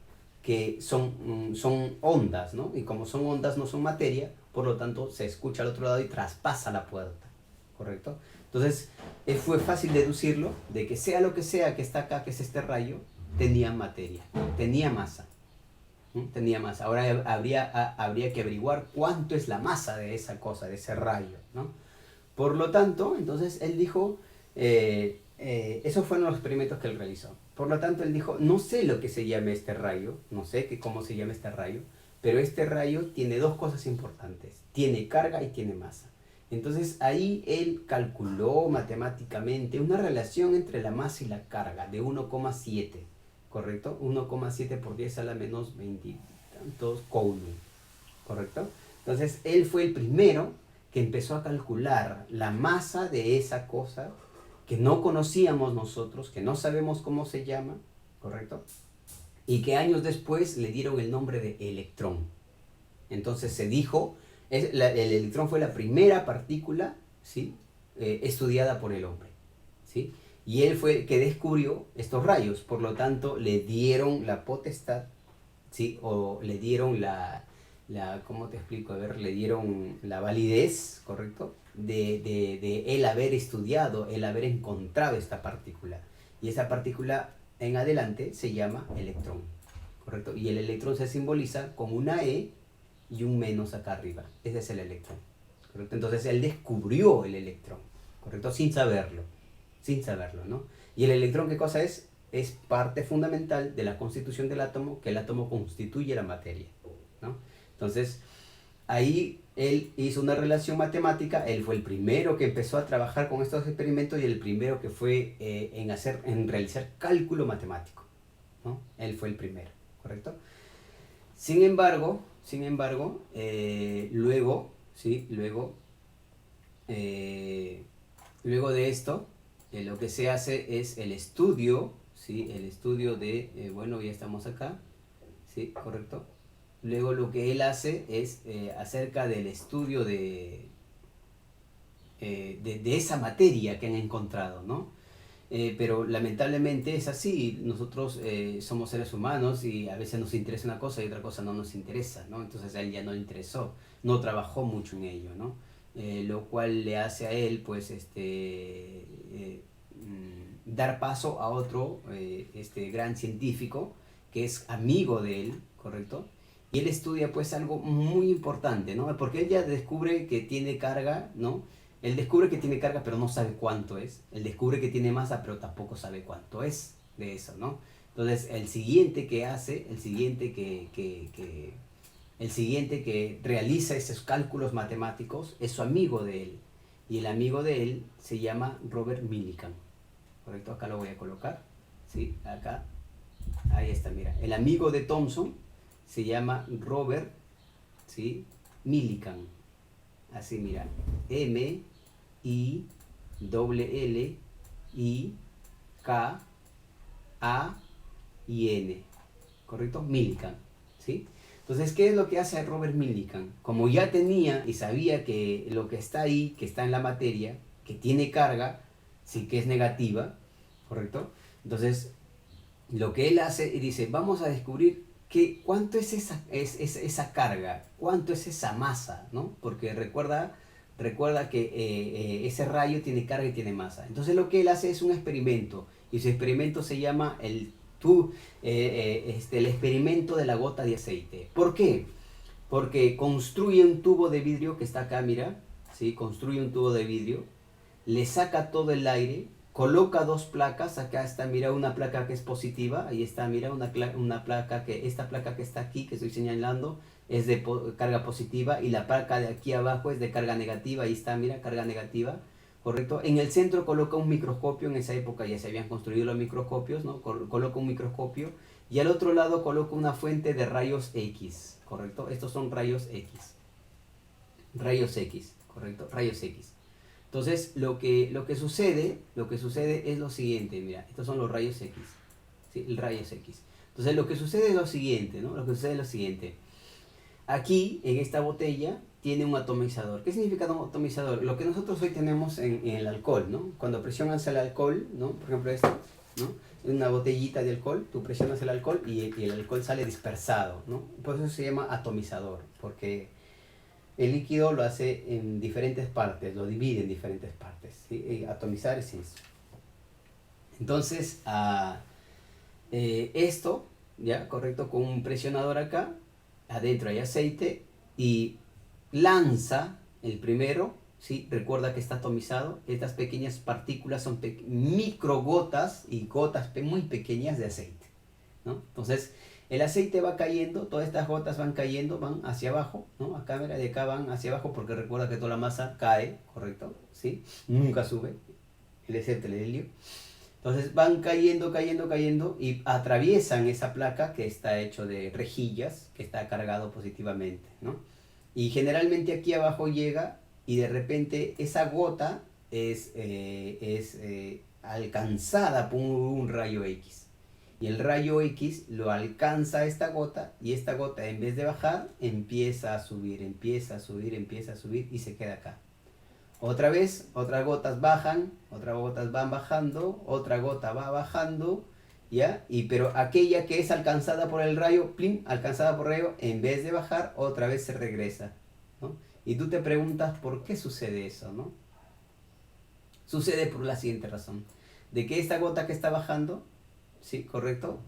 Que son ondas, ¿no? Y como son ondas, no son materia, por lo tanto se escucha al otro lado y traspasa la puerta, ¿correcto? Entonces, fue fácil deducirlo de que sea lo que sea que está acá, que es este rayo, tenía materia, tenía masa. Tenía masa. Ahora habría que averiguar cuánto es la masa de esa cosa, de ese rayo, ¿no? Por lo tanto, entonces él dijo, esos fueron los experimentos que él realizó. Por lo tanto, él dijo, no sé lo que se llama este rayo, no sé cómo se llama este rayo, pero este rayo tiene dos cosas importantes, tiene carga y tiene masa. Entonces ahí él calculó matemáticamente una relación entre la masa y la carga de 1,7, ¿correcto? 1,7 por 10 a la menos 20 y tantos coulomb, ¿correcto? Entonces él fue el primero que empezó a calcular la masa de esa cosa que no conocíamos nosotros, que no sabemos cómo se llama, ¿correcto? Y que años después le dieron el nombre de electrón. Entonces se dijo, el electrón fue la primera partícula, ¿sí? Estudiada por el hombre, ¿sí? Y él fue el que descubrió estos rayos, por lo tanto le dieron la potestad, ¿sí? O le dieron ¿cómo te explico? A ver, le dieron la validez, ¿correcto? De él haber estudiado, él haber encontrado esta partícula. Y esa partícula en adelante se llama electrón, ¿correcto? Y el electrón se simboliza con una E y un menos acá arriba. Ese es el electrón, ¿correcto? Entonces él descubrió el electrón, ¿correcto? Sin saberlo, ¿no? Y el electrón, ¿qué cosa es? Es parte fundamental de la constitución del átomo, que el átomo constituye la materia, ¿no? Entonces, ahí él hizo una relación matemática, él fue el primero que empezó a trabajar con estos experimentos y el primero que fue en realizar cálculo matemático, ¿no? Él fue el primero, ¿correcto? Sin embargo, luego, ¿sí? Luego de esto, lo que se hace es el estudio, ¿sí? El estudio de, bueno, ya estamos acá, ¿sí? ¿Correcto? Luego lo que él hace es acerca del estudio de esa materia que han encontrado, ¿no? Pero lamentablemente es así, nosotros somos seres humanos y a veces nos interesa una cosa y otra cosa no nos interesa, ¿no? Entonces a él ya no le interesó, no trabajó mucho en ello, ¿no? Lo cual le hace a él, pues, dar paso a otro gran científico que es amigo de él, ¿correcto? Y él estudia, pues, algo muy importante, ¿no? Porque él ya descubre que tiene carga, ¿no? Él descubre que tiene carga, pero no sabe cuánto es. Él descubre que tiene masa, pero tampoco sabe cuánto es de eso, ¿no? Entonces, el siguiente que realiza esos cálculos matemáticos es su amigo de él. Y el amigo de él se llama Robert Millikan. ¿Correcto? Acá lo voy a colocar. ¿Sí? Acá. Ahí está, mira. El amigo de Thomson se llama Robert, ¿sí? Millikan. Así, mira. M-I-L-L-I-K-A-I-N. ¿Correcto? Millikan. ¿Sí? Entonces, ¿qué es lo que hace Robert Millikan? Como ya tenía y sabía que lo que está ahí, que está en la materia, que tiene carga, sí que es negativa, ¿correcto? Entonces, lo que él hace y dice, vamos a descubrir cuánto es esa carga, cuánto es esa masa, ¿no? Porque recuerda que ese rayo tiene carga y tiene masa. Entonces lo que él hace es un experimento y su experimento se llama el experimento de la gota de aceite. ¿Por qué? Porque construye un tubo de vidrio que está acá, mira, ¿sí? Construye un tubo de vidrio, le saca todo el aire, coloca dos placas, acá está, mira, una placa que es positiva, ahí está, mira, una placa que, esta placa que está aquí, que estoy señalando, es de carga positiva, y la placa de aquí abajo es de carga negativa, ahí está, mira, carga negativa, ¿correcto? En el centro coloca un microscopio, en esa época ya se habían construido los microscopios, ¿no? Coloca un microscopio, y al otro lado coloca una fuente de rayos X, ¿correcto? Estos son rayos X, ¿correcto? Rayos X. Entonces, lo que sucede es lo siguiente, mira, estos son los rayos X, ¿sí? El rayos X. Entonces, lo que sucede es lo siguiente, ¿no? Lo que sucede es lo siguiente. Aquí, en esta botella, tiene un atomizador. ¿Qué significa un atomizador? Lo que nosotros hoy tenemos en el alcohol, ¿no? Cuando presionas el alcohol, ¿no? Por ejemplo esto, ¿no? Una botellita de alcohol, tú presionas el alcohol y el alcohol sale dispersado, ¿no? Por eso se llama atomizador, porque el líquido lo hace en diferentes partes, lo divide en diferentes partes, ¿sí? Atomizar es eso. Entonces, esto, ¿ya? Correcto, con un presionador acá, adentro hay aceite y lanza el primero, ¿sí? Recuerda que está atomizado, estas pequeñas partículas son microgotas y gotas muy pequeñas de aceite, ¿no? Entonces, el aceite va cayendo, todas estas gotas van cayendo, van hacia abajo, ¿no? Acá, mira, de acá van hacia abajo porque recuerda que toda la masa cae, ¿correcto? ¿Sí? Nunca sube, excepto el helio. Entonces van cayendo, cayendo, cayendo y atraviesan esa placa que está hecho de rejillas, que está cargado positivamente, ¿no? Y generalmente aquí abajo llega y de repente esa gota es alcanzada por un rayo X. Y el rayo X lo alcanza esta gota y esta gota en vez de bajar empieza a subir, empieza a subir, empieza a subir y se queda acá. Otra vez, otras gotas bajan, otras gotas van bajando, otra gota va bajando, ¿ya? Pero aquella que es alcanzada por el rayo, ¡plim!, alcanzada por el rayo, en vez de bajar, otra vez se regresa, ¿no? Y tú te preguntas por qué sucede eso, ¿no? Sucede por la siguiente razón, de que esta gota que está bajando, ¿sí? ¿Correcto?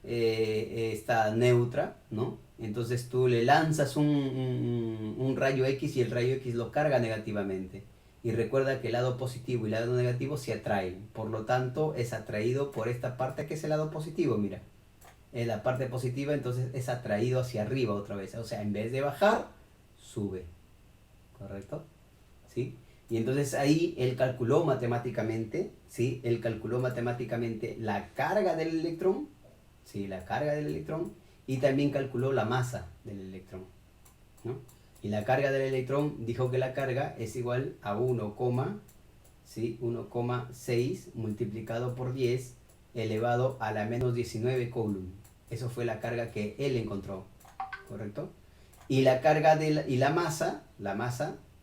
Está neutra, ¿no? Entonces tú le lanzas un rayo X y el rayo X lo carga negativamente. Y recuerda que el lado positivo y el lado negativo se atraen. Por lo tanto, es atraído por esta parte que es el lado positivo, mira. En la parte positiva, entonces es atraído hacia arriba otra vez. O sea, en vez de bajar, sube. ¿Correcto? ¿Sí? Y entonces ahí él calculó matemáticamente, ¿sí? Él calculó matemáticamente la carga del electrón, ¿sí? La carga del electrón, y también calculó la masa del electrón, ¿no? Y la carga del electrón dijo que la carga es igual a 1,6 multiplicado por 10 elevado a la menos 19 coulomb. Eso fue la carga que él encontró, ¿correcto? Y la carga y la masa,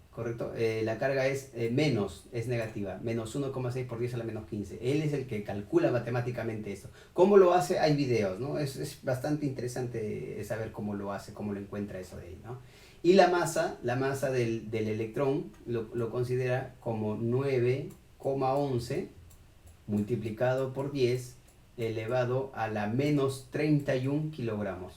¿correcto? La carga es menos, es negativa, menos 1,6 por 10 a la menos 15. Él es el que calcula matemáticamente esto. ¿Cómo lo hace? Hay videos, ¿no? Es bastante interesante saber cómo lo hace, cómo lo encuentra eso de ahí, ¿no? Y la masa del electrón lo considera como 9,11 multiplicado por 10 elevado a la menos 31 kilogramos,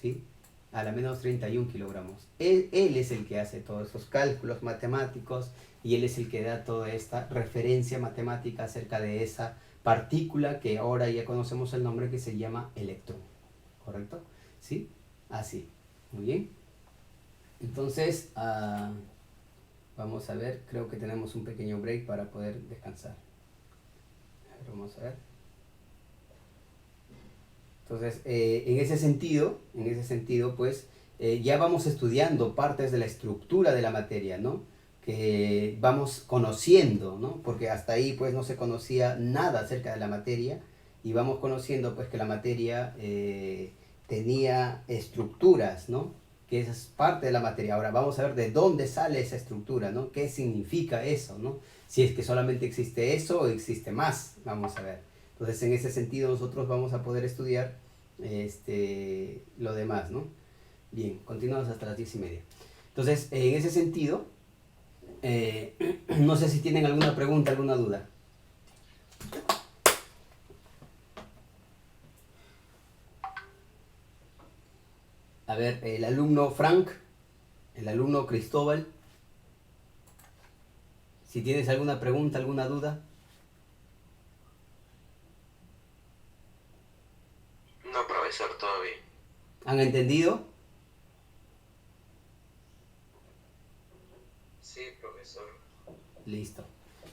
¿sí? A la menos 31 kilogramos. Él es el que hace todos esos cálculos matemáticos y él es el que da toda esta referencia matemática acerca de esa partícula que ahora ya conocemos el nombre, que se llama electrón, ¿correcto? ¿Sí? Así, muy bien. Entonces, vamos a ver, creo que tenemos un pequeño break para poder descansar. A ver, vamos a ver. Entonces, en ese sentido, pues, ya vamos estudiando partes de la estructura de la materia, ¿no? Que vamos conociendo, ¿no? Porque hasta ahí, pues, no se conocía nada acerca de la materia, y vamos conociendo, pues, que la materia tenía estructuras, ¿no? Que esa es parte de la materia. Ahora vamos a ver de dónde sale esa estructura, ¿no? ¿Qué significa eso, ¿no? Si es que solamente existe eso o existe más, vamos a ver. Entonces, en ese sentido, nosotros vamos a poder estudiar lo demás, ¿no? Bien, continuamos hasta las 10:30. Entonces, en ese sentido, no sé si tienen alguna pregunta, alguna duda. A ver, el alumno Frank, el alumno Cristóbal, si tienes alguna pregunta, alguna duda. ¿Han entendido? Sí, profesor. Listo.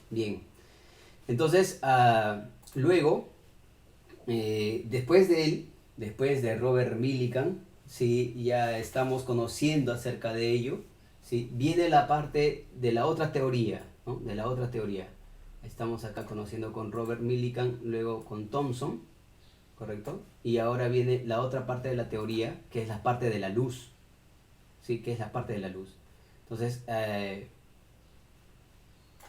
Bien. Entonces, luego, después de él, después de Robert Millikan, ¿sí? Ya estamos conociendo acerca de ello, ¿sí? Viene la parte de la otra teoría, ¿no? De la otra teoría. Estamos acá conociendo con Robert Millikan, luego con Thomson, ¿correcto? Y ahora viene la otra parte de la teoría, que es la parte de la luz, ¿sí? Que es la parte de la luz. Entonces,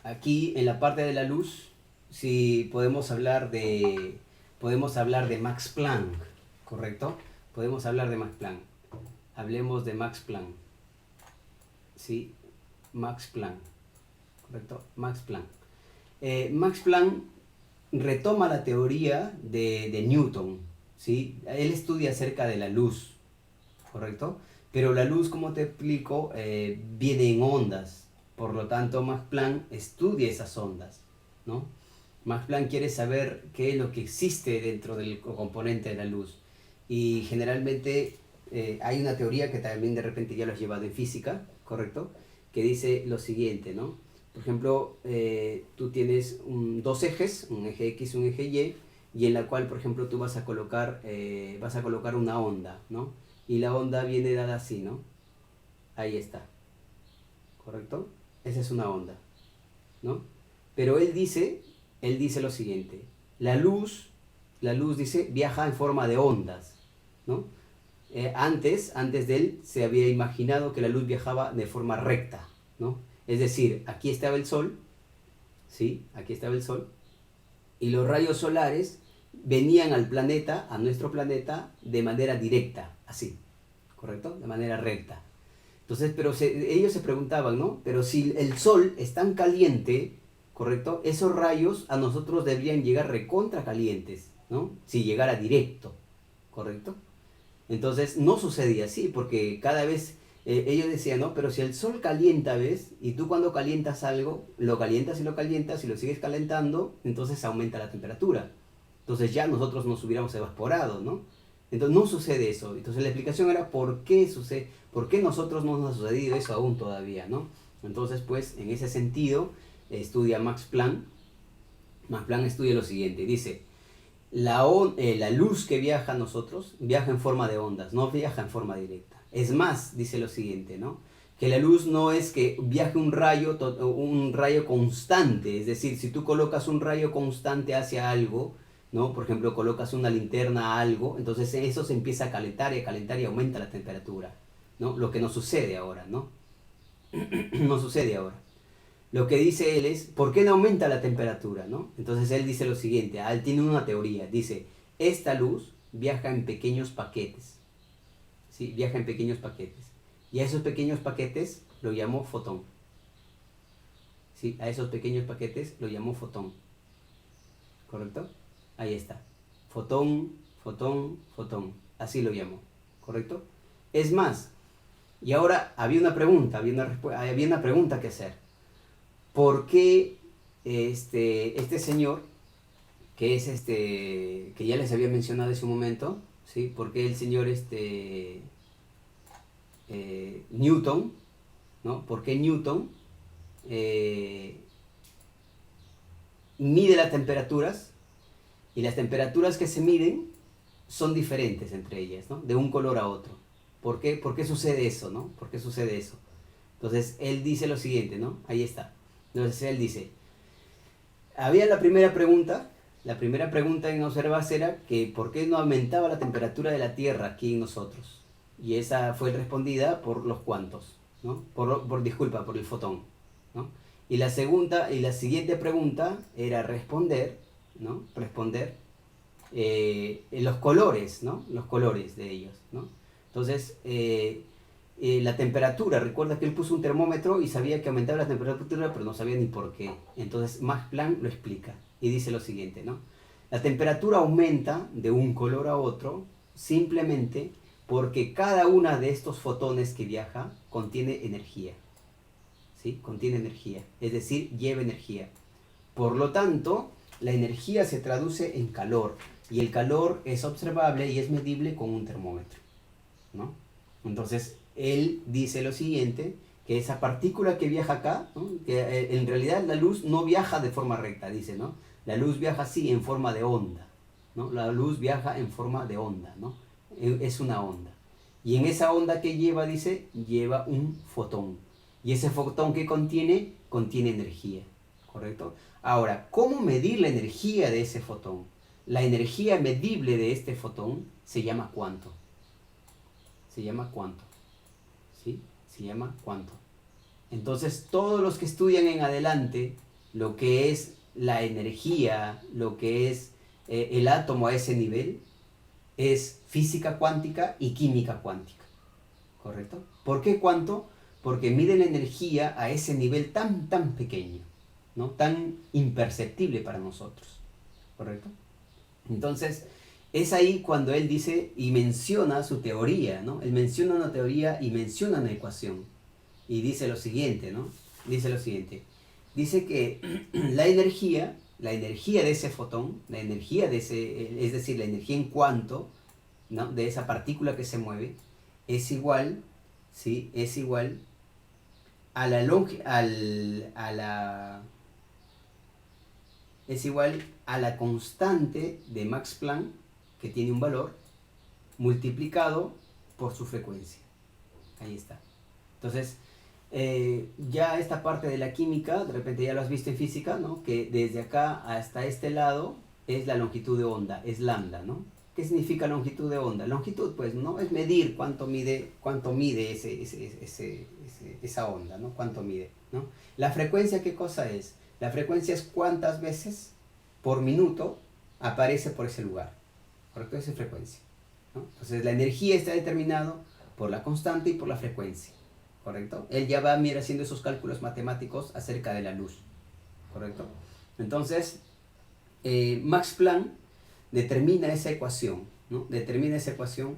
aquí en la parte de la luz, si podemos hablar de Max Planck, ¿correcto? Podemos hablar de Max Planck. Hablemos de Max Planck. ¿Sí? Max Planck, ¿correcto? Max Planck. Max Planck retoma la teoría de Newton, ¿sí? Él estudia acerca de la luz, ¿correcto? Pero la luz, como te explico, viene en ondas. Por lo tanto, Max Planck estudia esas ondas, ¿no? Max Planck quiere saber qué es lo que existe dentro del componente de la luz. Y generalmente hay una teoría que también de repente ya lo has llevado en física, ¿correcto? Que dice lo siguiente, ¿no? Por ejemplo, tú tienes dos ejes, un eje X y un eje y en la cual, por ejemplo, tú vas a colocar una onda, ¿no? Y la onda viene dada así, ¿no? Ahí está, ¿correcto? Esa es una onda, ¿no? Pero él dice lo siguiente, la luz, la luz dice, viaja en forma de ondas, ¿no? Antes de él se había imaginado que la luz viajaba de forma recta, ¿no? Es decir, aquí estaba el sol, ¿sí? Aquí estaba el sol, y los rayos solares venían al planeta, a nuestro planeta, de manera directa, así, ¿correcto? De manera recta. Entonces, ellos se preguntaban, ¿no? Pero si el sol es tan caliente, ¿correcto? Esos rayos a nosotros deberían llegar recontra calientes, ¿no? Si llegara directo, ¿correcto? Entonces, no sucedía así, porque cada vez ellos decían, ¿no? Pero si el sol calienta, ¿ves? Y tú cuando calientas algo, lo calientas y lo sigues calentando, entonces aumenta la temperatura. Entonces ya nosotros nos hubiéramos evaporado, ¿no? Entonces no sucede eso. Entonces la explicación era por qué sucede, por qué nosotros no nos ha sucedido eso aún todavía, ¿no? Entonces, pues, en ese sentido, estudia Max Planck. Max Planck estudia lo siguiente, dice, la luz que viaja a nosotros viaja en forma de ondas, no viaja en forma directa. Es más, dice lo siguiente, ¿no? Que la luz no es que viaje un rayo constante, es decir, si tú colocas un rayo constante hacia algo, ¿no? Por ejemplo, colocas una linterna a algo, entonces eso se empieza a calentar y aumenta la temperatura, ¿no? Lo que no sucede ahora, ¿no? No sucede ahora. Lo que dice él es, ¿por qué no aumenta la temperatura? ¿No? Entonces él dice lo siguiente, él tiene una teoría, dice, esta luz viaja en pequeños paquetes, ¿sí? Viaja en pequeños paquetes. Y a esos pequeños paquetes lo llamó fotón. ¿Sí? A esos pequeños paquetes lo llamó fotón. ¿Correcto? Ahí está. Fotón, fotón, fotón. Así lo llamó. ¿Correcto? Es más, y ahora había una pregunta, había una pregunta que hacer. ¿Por qué este señor, que es que ya les había mencionado hace un momento, ¿sí? ¿Por qué el señor Newton, ¿no? ¿Por qué Newton eh, mide las temperaturas y las temperaturas que se miden son diferentes entre ellas, ¿no? De un color a otro. Por qué sucede eso, ¿no? ¿Por qué sucede eso? Entonces él dice lo siguiente, ¿no? Ahí está. Entonces él dice, había la primera pregunta en observarse era que por qué no aumentaba la temperatura de la Tierra aquí en nosotros. Y esa fue respondida por los cuantos, ¿no? Disculpa, por el fotón, ¿no? Y la siguiente pregunta era responder, ¿no? Responder los colores, ¿no? Los colores de ellos, ¿no? Entonces, la temperatura, recuerda que él puso un termómetro y sabía que aumentaba la temperatura, pero no sabía ni por qué. Entonces Max Planck lo explica y dice lo siguiente, ¿no? La temperatura aumenta de un color a otro simplemente porque cada una de estos fotones que viaja contiene energía, ¿sí? Contiene energía, es decir, lleva energía. Por lo tanto, la energía se traduce en calor y el calor es observable y es medible con un termómetro. ¿no? Entonces, él dice lo siguiente, que esa partícula que viaja acá, ¿no? Que en realidad la luz no viaja de forma recta, dice, ¿no? La luz viaja así en forma de onda, ¿no? La luz viaja en forma de onda, ¿no? Es una onda. Y en esa onda que lleva, dice, lleva un fotón. Y ese fotón que contiene, contiene energía, ¿correcto? Ahora, ¿cómo medir la energía de ese fotón? La energía medible de este fotón se llama cuanto. Se llama cuanto. ¿Sí? Se llama cuanto. Entonces, todos los que estudian en adelante lo que es la energía, lo que es el átomo a ese nivel, es física cuántica y química cuántica. ¿Correcto? ¿Por qué cuánto? Porque mide la energía a ese nivel tan, tan pequeño, ¿no? Tan imperceptible para nosotros. ¿Correcto? Entonces, es ahí cuando él dice y menciona su teoría, ¿no? Él menciona una teoría y menciona una ecuación. Y dice lo siguiente, ¿no? Dice lo siguiente. Dice que la energía de ese fotón, la energía de ese, es decir, la energía en cuanto, ¿no? De esa partícula que se mueve, es igual, ¿sí? Es igual a la es igual a la constante de Max Planck, que tiene un valor, multiplicado por su frecuencia. Ahí está. Entonces, ya esta parte de la química, de repente ya lo has visto en física, ¿no? Que desde acá hasta este lado es la longitud de onda, es lambda, ¿no? ¿Qué significa longitud de onda? Longitud, pues, ¿no? Es medir cuánto mide esa onda, ¿no? Cuánto mide, ¿no? La frecuencia, ¿qué cosa es? La frecuencia es cuántas veces por minuto aparece por ese lugar, ¿correcto? Esa es frecuencia, ¿no? Entonces, la energía está determinada por la constante y por la frecuencia, ¿correcto? Él ya va a ir haciendo esos cálculos matemáticos acerca de la luz, ¿correcto? Entonces, Max Planck determina esa ecuación, ¿no? Determina esa ecuación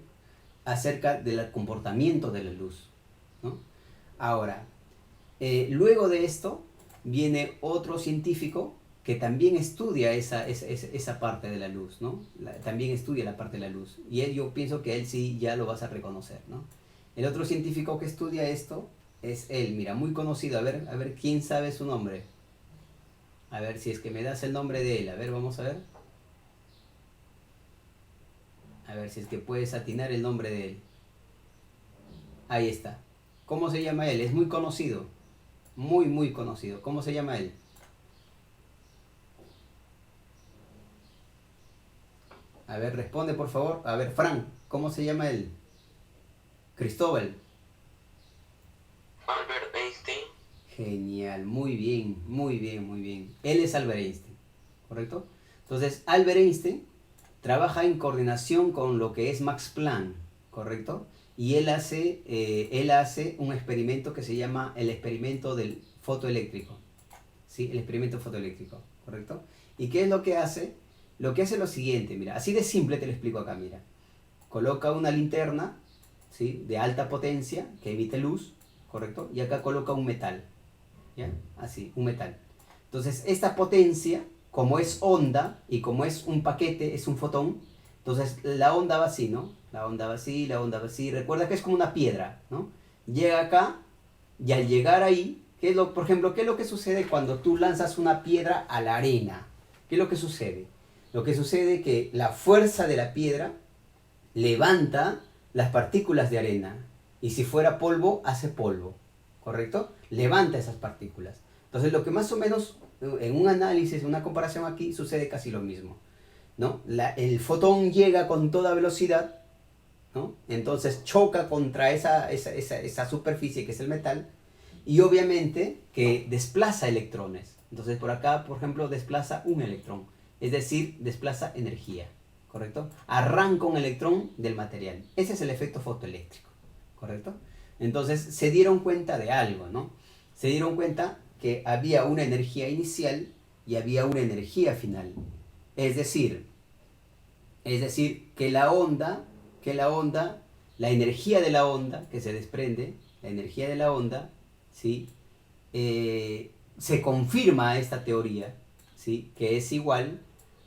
acerca del comportamiento de la luz, ¿no? Ahora, luego de esto viene otro científico que también estudia esa parte de la luz, ¿no? También estudia la parte de la luz. Y él, yo pienso que él sí ya lo vas a reconocer, ¿no? El otro científico que estudia esto es él, mira, muy conocido. A ver, ¿quién sabe su nombre? A ver, si es que me das el nombre de él. A ver, vamos a ver. A ver si es que puedes atinar el nombre de él. Ahí está. ¿Cómo se llama él? Es muy conocido. Muy, muy conocido. ¿Cómo se llama él? A ver, responde por favor. A ver, Frank, ¿cómo se llama él? Cristóbal. Albert Einstein. Genial, muy bien, muy bien, muy bien. Él es Albert Einstein, ¿correcto? Entonces, Albert Einstein trabaja en coordinación con lo que es Max Planck, ¿correcto? Y él hace un experimento que se llama el experimento del fotoeléctrico, ¿sí? El experimento fotoeléctrico, ¿correcto? ¿Y qué es lo que hace? Lo que hace es lo siguiente, mira, así de simple te lo explico acá, mira. Coloca una linterna, ¿sí? De alta potencia que emite luz, ¿correcto? Y acá coloca un metal, ¿ya? Así, un metal. Entonces, esta potencia, como es onda y como es un paquete, es un fotón, entonces la onda va así, ¿no? La onda va así, la onda va así. Recuerda que es como una piedra, ¿no? Llega acá y al llegar ahí, por ejemplo, ¿qué es lo que sucede cuando tú lanzas una piedra a la arena? ¿Qué es lo que sucede? Lo que sucede es que la fuerza de la piedra levanta las partículas de arena. Y si fuera polvo, hace polvo. ¿Correcto? Levanta esas partículas. Entonces, lo que más o menos en un análisis, una comparación aquí, sucede casi lo mismo, ¿no? El fotón llega con toda velocidad, ¿no? Entonces choca contra esa superficie que es el metal y obviamente que desplaza electrones. Entonces, por acá, por ejemplo, desplaza un electrón, es decir, desplaza energía. ¿Correcto? Arranca un electrón del material. Ese es el efecto fotoeléctrico, ¿correcto? Entonces se dieron cuenta de algo, ¿no? Se dieron cuenta que había una energía inicial y había una energía final. Es decir, la energía de la onda que se desprende, la energía de la onda, ¿sí? Se confirma esta teoría, ¿sí? Que es igual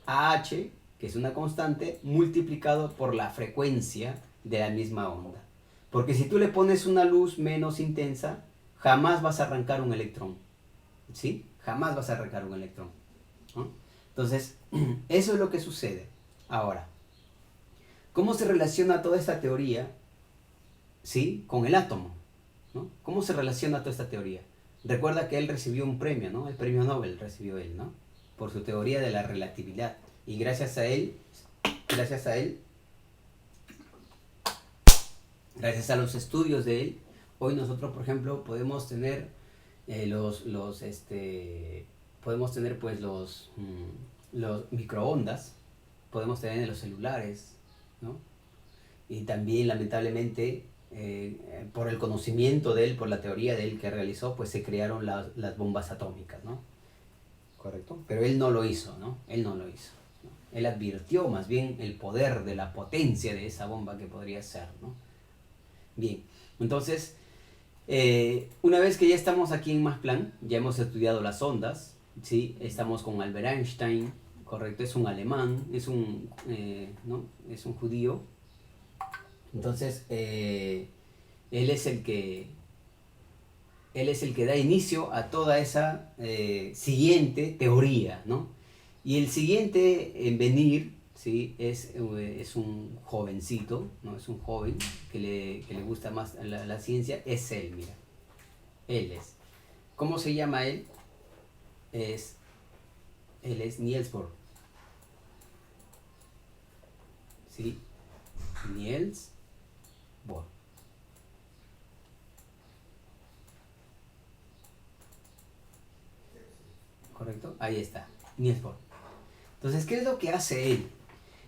a h, que es una constante, multiplicado por la frecuencia de la misma onda. Porque si tú le pones una luz menos intensa, jamás vas a arrancar un electrón. ¿Sí? Jamás vas a arrancar un electrón, ¿no? Entonces, eso es lo que sucede. Ahora, ¿cómo se relaciona toda esta teoría, ¿sí?, con el átomo? ¿No? ¿Cómo se relaciona toda esta teoría? Recuerda que él recibió un premio, ¿no? El premio Nobel recibió él, ¿no? Por su teoría de la relatividad. Y gracias a él, gracias a los estudios de él, hoy nosotros, por ejemplo, podemos tener podemos tener pues los microondas, podemos tener en los celulares, ¿no? Y también, lamentablemente, por el conocimiento de él, por la teoría de él que realizó, pues se crearon las bombas atómicas, ¿no? Correcto. Pero él no lo hizo, ¿no? Él no lo hizo, ¿no? Él advirtió más bien el poder de la potencia de esa bomba que podría ser, ¿no? Bien, entonces, una vez que ya estamos aquí en Masplan, ya hemos estudiado las ondas, ¿sí? Estamos con Albert Einstein, correcto, es un alemán, ¿no? Es un judío. Entonces, él es el que da inicio a toda esa siguiente teoría, ¿no? Y el siguiente en venir, ¿sí?, es un jovencito, ¿no? Es un joven que le gusta más la ciencia, es él, mira. Él es. ¿Cómo se llama él? Él es Niels Bohr. ¿Sí? Niels Bohr. ¿Correcto? Ahí está, Niels Bohr. Entonces, ¿qué es lo que hace él?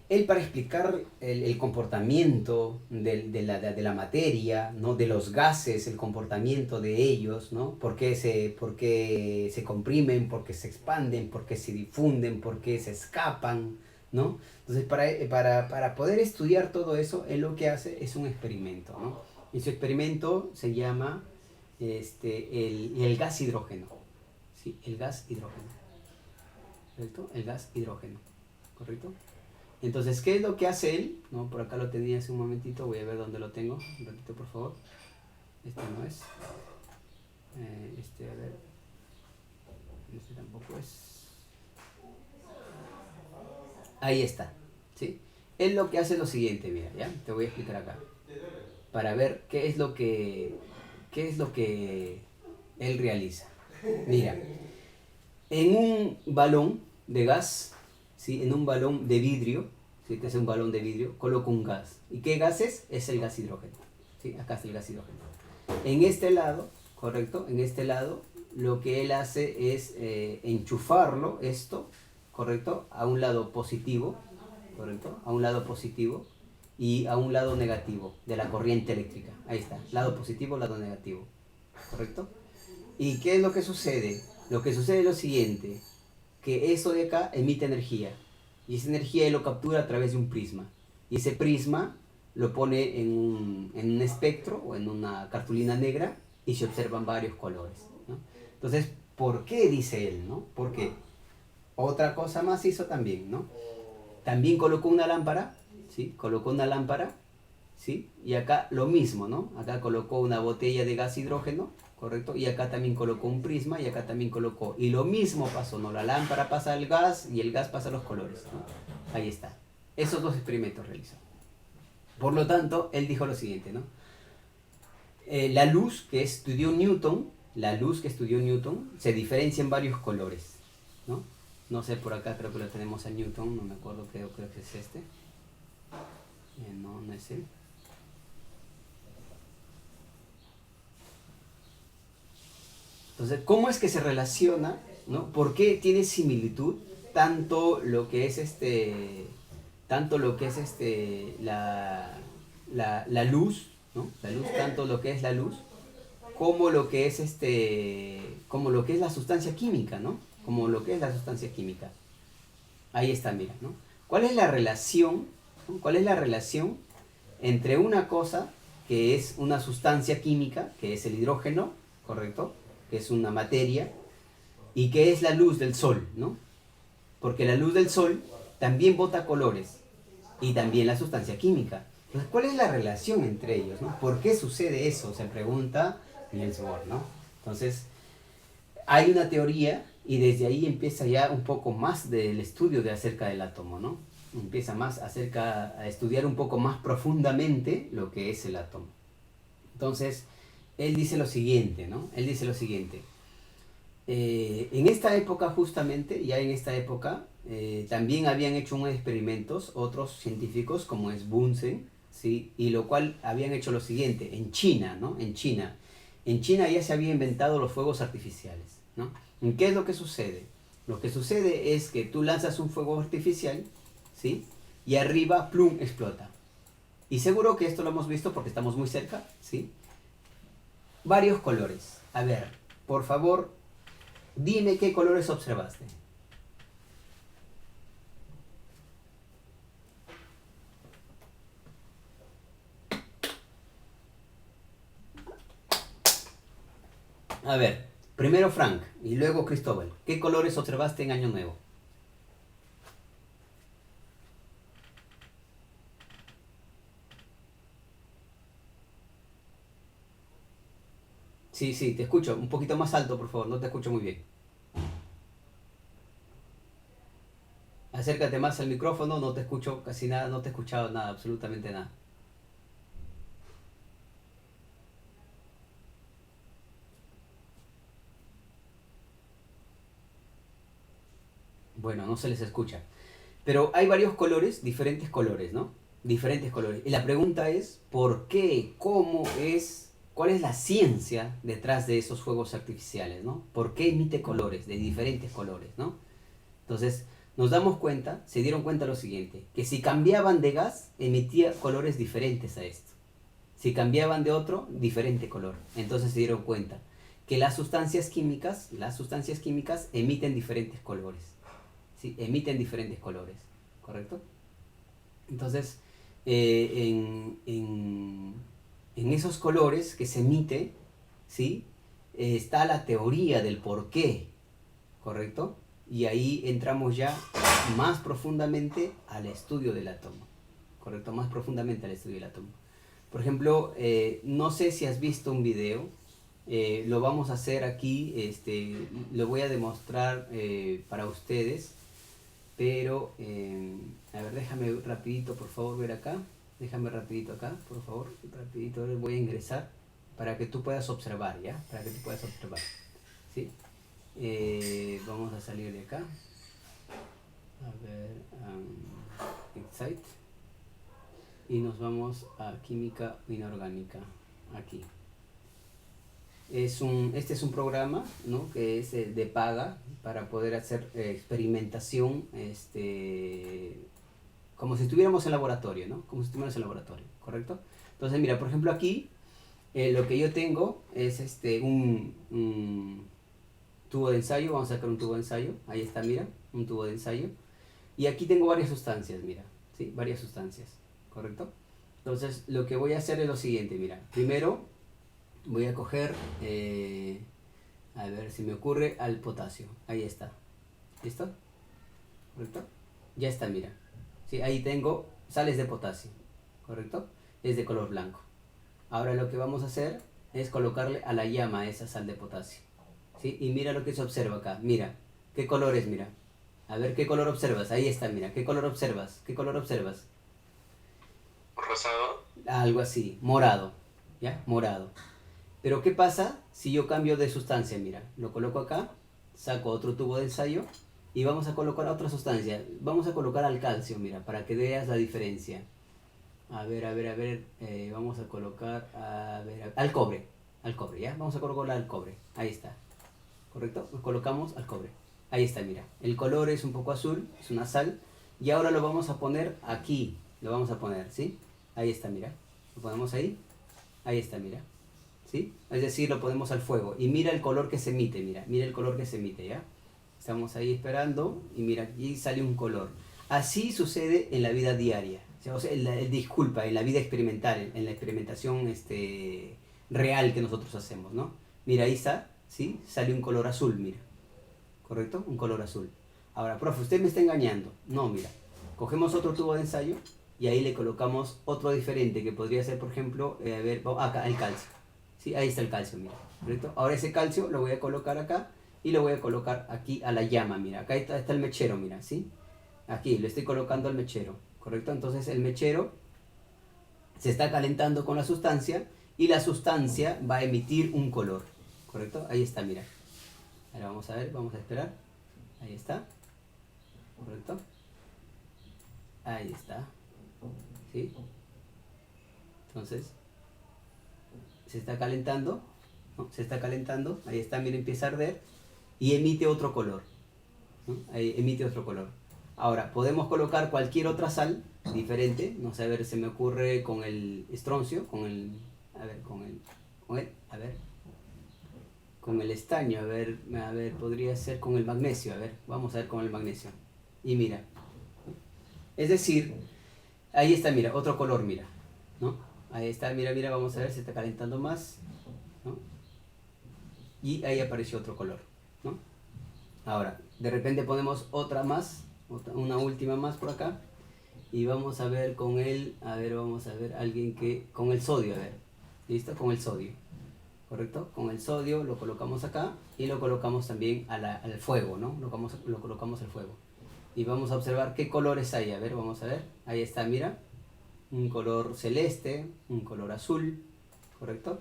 Él, para explicar el comportamiento de la materia, ¿no?, de los gases, el comportamiento de ellos, ¿no?, por qué se comprimen, por qué se expanden, por qué se difunden, por qué se escapan, ¿no? Entonces, para poder estudiar todo eso, él lo que hace es un experimento, ¿no? Y su experimento se llama el gas hidrógeno. ¿Sí? El gas hidrógeno. ¿Correcto? El gas hidrógeno. ¿Correcto? Entonces, ¿qué es lo que hace él? ¿No? Por acá lo tenía hace un momentito, voy a ver dónde lo tengo. Un ratito, por favor. Este no es. A ver. Este tampoco es. Ahí está. ¿Sí? Él lo que hace es lo siguiente, mira, ¿ya? Te voy a explicar acá. Para ver qué es lo que él realiza. Mira, en un balón de gas, ¿sí?, en un balón de vidrio, ¿sí?, que es un balón de vidrio, coloco un gas. ¿Y qué gas es? Es el gas hidrógeno. ¿Sí? Acá está el gas hidrógeno. En este lado, ¿correcto? En este lado, lo que él hace es enchufarlo, esto, ¿correcto?, a un lado positivo, ¿correcto?, a un lado positivo y a un lado negativo de la corriente eléctrica. Ahí está, lado positivo, lado negativo, ¿correcto? ¿Y qué es lo que sucede? Lo que sucede es lo siguiente, que eso de acá emite energía, y esa energía él lo captura a través de un prisma, y ese prisma lo pone en un espectro o en una cartulina negra y se observan varios colores, ¿no? Entonces, ¿por qué dice él, no? Porque otra cosa más hizo también, ¿no? También colocó una lámpara, ¿sí? Colocó una lámpara, ¿sí? Y acá lo mismo, ¿no? Acá colocó una botella de gas hidrógeno, ¿correcto? Y acá también colocó un prisma y acá también colocó. Y lo mismo pasó, ¿no? La lámpara pasa al gas y el gas pasa a los colores, ¿no? Ahí está. Esos dos experimentos realizó. Por lo tanto, él dijo lo siguiente, ¿no? La luz que estudió Newton, se diferencia en varios colores, ¿no? No sé, por acá creo que lo tenemos a Newton, no me acuerdo, creo que es este. No, no es él. Entonces, ¿cómo es que se relaciona, ¿no? ¿Por qué tiene similitud tanto lo que es la luz, ¿no? La luz, tanto lo que es la luz, como lo que es como lo que es la sustancia química, ¿no? Como lo que es la sustancia química. Ahí está, mira, ¿no? ¿Cuál es la relación, ¿no? ¿Cuál es la relación entre una cosa que es una sustancia química, que es el hidrógeno, ¿correcto?, que es una materia, y que es la luz del sol, ¿no? Porque la luz del sol también bota colores, y también la sustancia química. Entonces, ¿cuál es la relación entre ellos, ¿no? ¿Por qué sucede eso? Se pregunta Niels Bohr, ¿no? Entonces, hay una teoría y desde ahí empieza ya un poco más del estudio de acerca del átomo, ¿no? Empieza más a estudiar un poco más profundamente lo que es el átomo. Entonces, él dice lo siguiente, ¿no? Él dice lo siguiente. En esta época justamente, ya en esta época, también habían hecho unos experimentos otros científicos como es Bunsen, ¿sí? Y lo cual habían hecho lo siguiente, en China, ¿no? En China. En China ya se habían inventado los fuegos artificiales, ¿no? ¿Y qué es lo que sucede? Lo que sucede es que tú lanzas un fuego artificial, ¿sí? Y arriba, plum, explota. Y seguro que esto lo hemos visto porque estamos muy cerca, ¿sí? Varios colores. A ver, por favor, dime qué colores observaste. A ver, primero Frank y luego Cristóbal. ¿Qué colores observaste en Año Nuevo? Sí, sí, te escucho. Un poquito más alto, por favor. No te escucho muy bien. Acércate más al micrófono. No te escucho casi nada. No te he escuchado nada, absolutamente nada. Bueno, no se les escucha. Pero hay varios colores, diferentes colores, ¿no? Diferentes colores. Y la pregunta es, ¿por qué? ¿Cómo es? ¿Cuál es la ciencia detrás de esos fuegos artificiales, ¿no? ¿Por qué emite colores, de diferentes colores, ¿no? Entonces, nos damos cuenta, se dieron cuenta lo siguiente, que si cambiaban de gas, emitía colores diferentes a esto. Si cambiaban de otro, diferente color. Entonces se dieron cuenta que las sustancias químicas emiten diferentes colores. ¿Sí? Emiten diferentes colores, ¿correcto? Entonces, en esos colores que se emite, ¿sí? Está la teoría del por qué, ¿correcto? Y ahí entramos ya más profundamente al estudio del átomo, ¿correcto? Más profundamente al estudio del átomo. Por ejemplo, no sé si has visto un video, lo vamos a hacer aquí, lo voy a demostrar para ustedes, pero, a ver, déjame rapidito, por favor, ver acá, déjame rapidito acá, por favor, rapidito, voy a ingresar para que tú puedas observar, ¿ya? Para que tú puedas observar, ¿sí? Vamos a salir de acá, a ver, Excite, y nos vamos a química inorgánica, aquí. Este es un programa, ¿no? Que es de paga para poder hacer experimentación, como si estuviéramos en laboratorio, ¿no? Como si estuviéramos en laboratorio, ¿correcto? Entonces, mira, por ejemplo, aquí lo que yo tengo es un tubo de ensayo. Vamos a sacar un tubo de ensayo. Ahí está, mira, un tubo de ensayo. Y aquí tengo varias sustancias, mira, ¿sí? Varias sustancias, ¿correcto? Entonces, lo que voy a hacer es lo siguiente, mira. Primero, voy a coger, a ver si me ocurre, al potasio. Ahí está. ¿Listo? ¿Correcto? Ya está, mira. Sí, ahí tengo sales de potasio. ¿Correcto? Es de color blanco. Ahora lo que vamos a hacer es colocarle a la llama esa sal de potasio. ¿Sí? Y mira lo que se observa acá. Mira. ¿Qué color es? Mira. A ver, ¿qué color observas? Ahí está, mira. ¿Qué color observas? ¿Qué color observas? Rosado. Algo así. Morado. ¿Ya? Morado. Pero ¿qué pasa si yo cambio de sustancia? Mira, lo coloco acá, saco otro tubo de ensayo y vamos a colocar otra sustancia. Vamos a colocar al calcio, mira, para que veas la diferencia. A ver, vamos a colocar, al cobre, ¿ya? Vamos a colocarla al cobre, ahí está, ¿correcto? Lo colocamos al cobre, ahí está, mira. El color es un poco azul, es una sal, y ahora lo vamos a poner aquí, lo vamos a poner, ¿sí? Ahí está, mira, lo ponemos ahí está, mira. ¿Sí? Es decir, lo ponemos al fuego. Y mira el color que se emite, mira el color que se emite, ¿ya? Estamos ahí esperando y mira, aquí sale un color. Así sucede en la vida diaria. O sea, disculpa, en la vida experimental, en la experimentación real que nosotros hacemos, ¿no? Mira, ahí está, ¿sí? Sale un color azul, mira. ¿Correcto? Un color azul. Ahora, profe, usted me está engañando. No, mira. Cogemos otro tubo de ensayo, y ahí le colocamos otro diferente, que podría ser, por ejemplo, a ver, acá, el calcio. ¿Sí? Ahí está el calcio, mira. ¿Correcto? Ahora ese calcio lo voy a colocar acá y lo voy a colocar aquí a la llama, mira. Acá está el mechero, mira, ¿sí? Aquí, le estoy colocando al mechero, ¿correcto? Entonces el mechero se está calentando con la sustancia y la sustancia va a emitir un color, ¿correcto? Ahí está, mira. Ahora vamos a ver, vamos a esperar. Ahí está, ¿correcto? Ahí está, ¿sí? Entonces, se está calentando, ¿no? Se está calentando, ahí está, mira, empieza a arder y emite otro color, ¿no? Ahí emite otro color. Ahora, podemos colocar cualquier otra sal diferente, no sé, a ver, se me ocurre con el estroncio, a ver, a ver, con el estaño, a ver, podría ser con el magnesio, a ver, vamos a ver con el magnesio. Y mira, es decir, ahí está, mira, otro color, mira, ¿no? Ahí está, mira, mira, vamos a ver, se está calentando más, ¿no? Y ahí apareció otro color, ¿no? Ahora, de repente ponemos otra más, una última más por acá, y vamos a ver con el, a ver, vamos a ver, alguien que, con el sodio, a ver, ¿listo? Con el sodio, ¿correcto? Con el sodio lo colocamos acá y lo colocamos también al fuego, ¿no? Lo colocamos al fuego. Y vamos a observar qué colores hay, a ver, vamos a ver, ahí está, mira, un color celeste, un color azul, ¿correcto?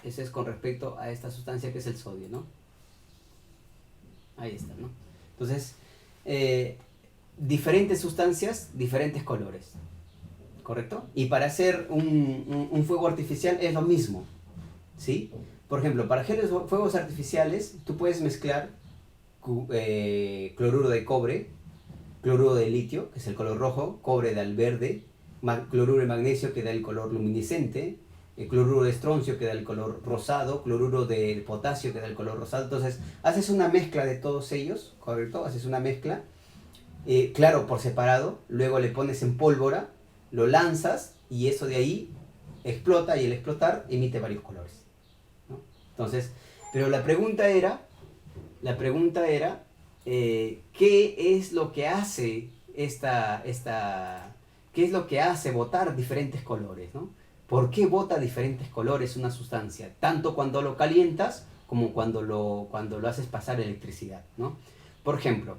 Ese es con respecto a esta sustancia que es el sodio, ¿no? Ahí está, ¿no? Entonces, diferentes sustancias, diferentes colores, ¿correcto? Y para hacer un fuego artificial es lo mismo, ¿sí? Por ejemplo, para hacer los fuegos artificiales, tú puedes mezclar cloruro de cobre, cloruro de litio, que es el color rojo, cobre da el verde, cloruro de magnesio, que da el color luminiscente, cloruro de estroncio, que da el color rosado, cloruro de potasio, que da el color rosado. Entonces, haces una mezcla de todos ellos, ¿correcto? Haces una mezcla, claro, por separado, luego le pones en pólvora, lo lanzas y eso de ahí explota y al explotar emite varios colores, ¿no? Entonces, pero la pregunta era ¿qué es lo que hace qué es lo que hace botar diferentes colores, ¿no? ¿Por qué bota diferentes colores una sustancia? Tanto cuando lo calientas como cuando lo haces pasar electricidad, ¿no? Por ejemplo,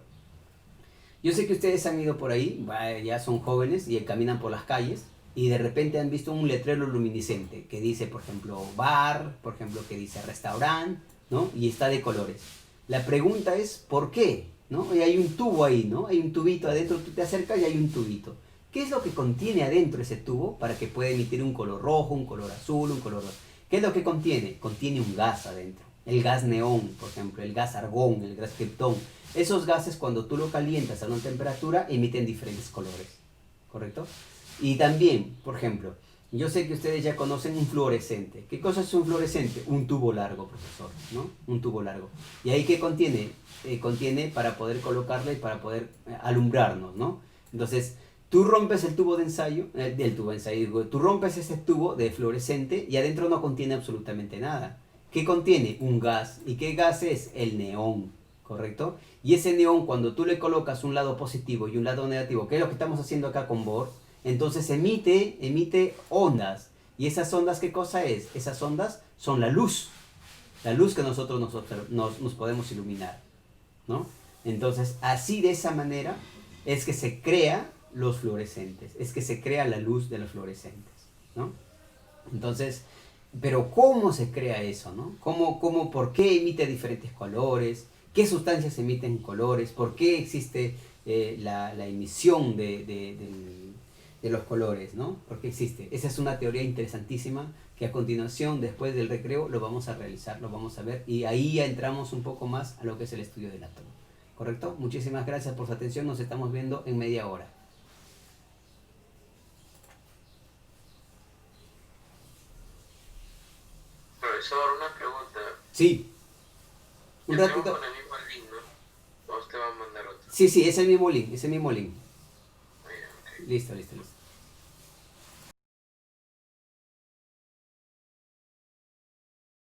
yo sé que ustedes han ido por ahí, ya son jóvenes y caminan por las calles y de repente han visto un letrero luminiscente que dice, por ejemplo, bar, por ejemplo, que dice restaurante, ¿no? Y está de colores. La pregunta es, ¿por qué? ¿No? Y hay un tubo ahí, ¿no? Hay un tubito adentro, tú te acercas y hay un tubito. ¿Qué es lo que contiene adentro ese tubo para que pueda emitir un color rojo, un color azul, un color rojo? ¿Qué es lo que contiene? Contiene un gas adentro. El gas neón, por ejemplo, el gas argón, el gas kriptón. Esos gases, cuando tú lo calientas a una temperatura, emiten diferentes colores, ¿correcto? Y también, por ejemplo, yo sé que ustedes ya conocen un fluorescente. ¿Qué cosa es un fluorescente? Un tubo largo, profesor, ¿no? Un tubo largo. ¿Y ahí qué contiene? Contiene para poder colocarle y para poder alumbrarnos, ¿no? Entonces, tú rompes el tubo de ensayo, tú rompes ese tubo de fluorescente y adentro no contiene absolutamente nada. ¿Qué contiene? Un gas. ¿Y qué gas es? El neón, ¿correcto? Y ese neón, cuando tú le colocas un lado positivo y un lado negativo, que es lo que estamos haciendo acá con Bohr, entonces emite ondas. ¿Y esas ondas qué cosa es? Esas ondas son la luz que nosotros nos podemos iluminar, ¿no? Entonces, así de esa manera es que se crea los fluorescentes, es que se crea la luz de los fluorescentes, ¿no? Entonces, pero ¿cómo se crea eso, no? ¿Por qué emite diferentes colores? ¿Qué sustancias emiten colores? ¿Por qué existe la emisión de los colores, ¿no? ¿Por qué existe? Esa es una teoría interesantísima que a continuación, después del recreo, lo vamos a realizar, lo vamos a ver y ahí ya entramos un poco más a lo que es el estudio del átomo. ¿Correcto? Muchísimas gracias por su atención, nos estamos viendo en media hora. Profesor, una pregunta. Sí, un Entramos ratito. con el mismo link, ¿no? O usted va a mandar otro. Sí, es el mismo link, es el mismo link. Ah, ya, ok. Listo.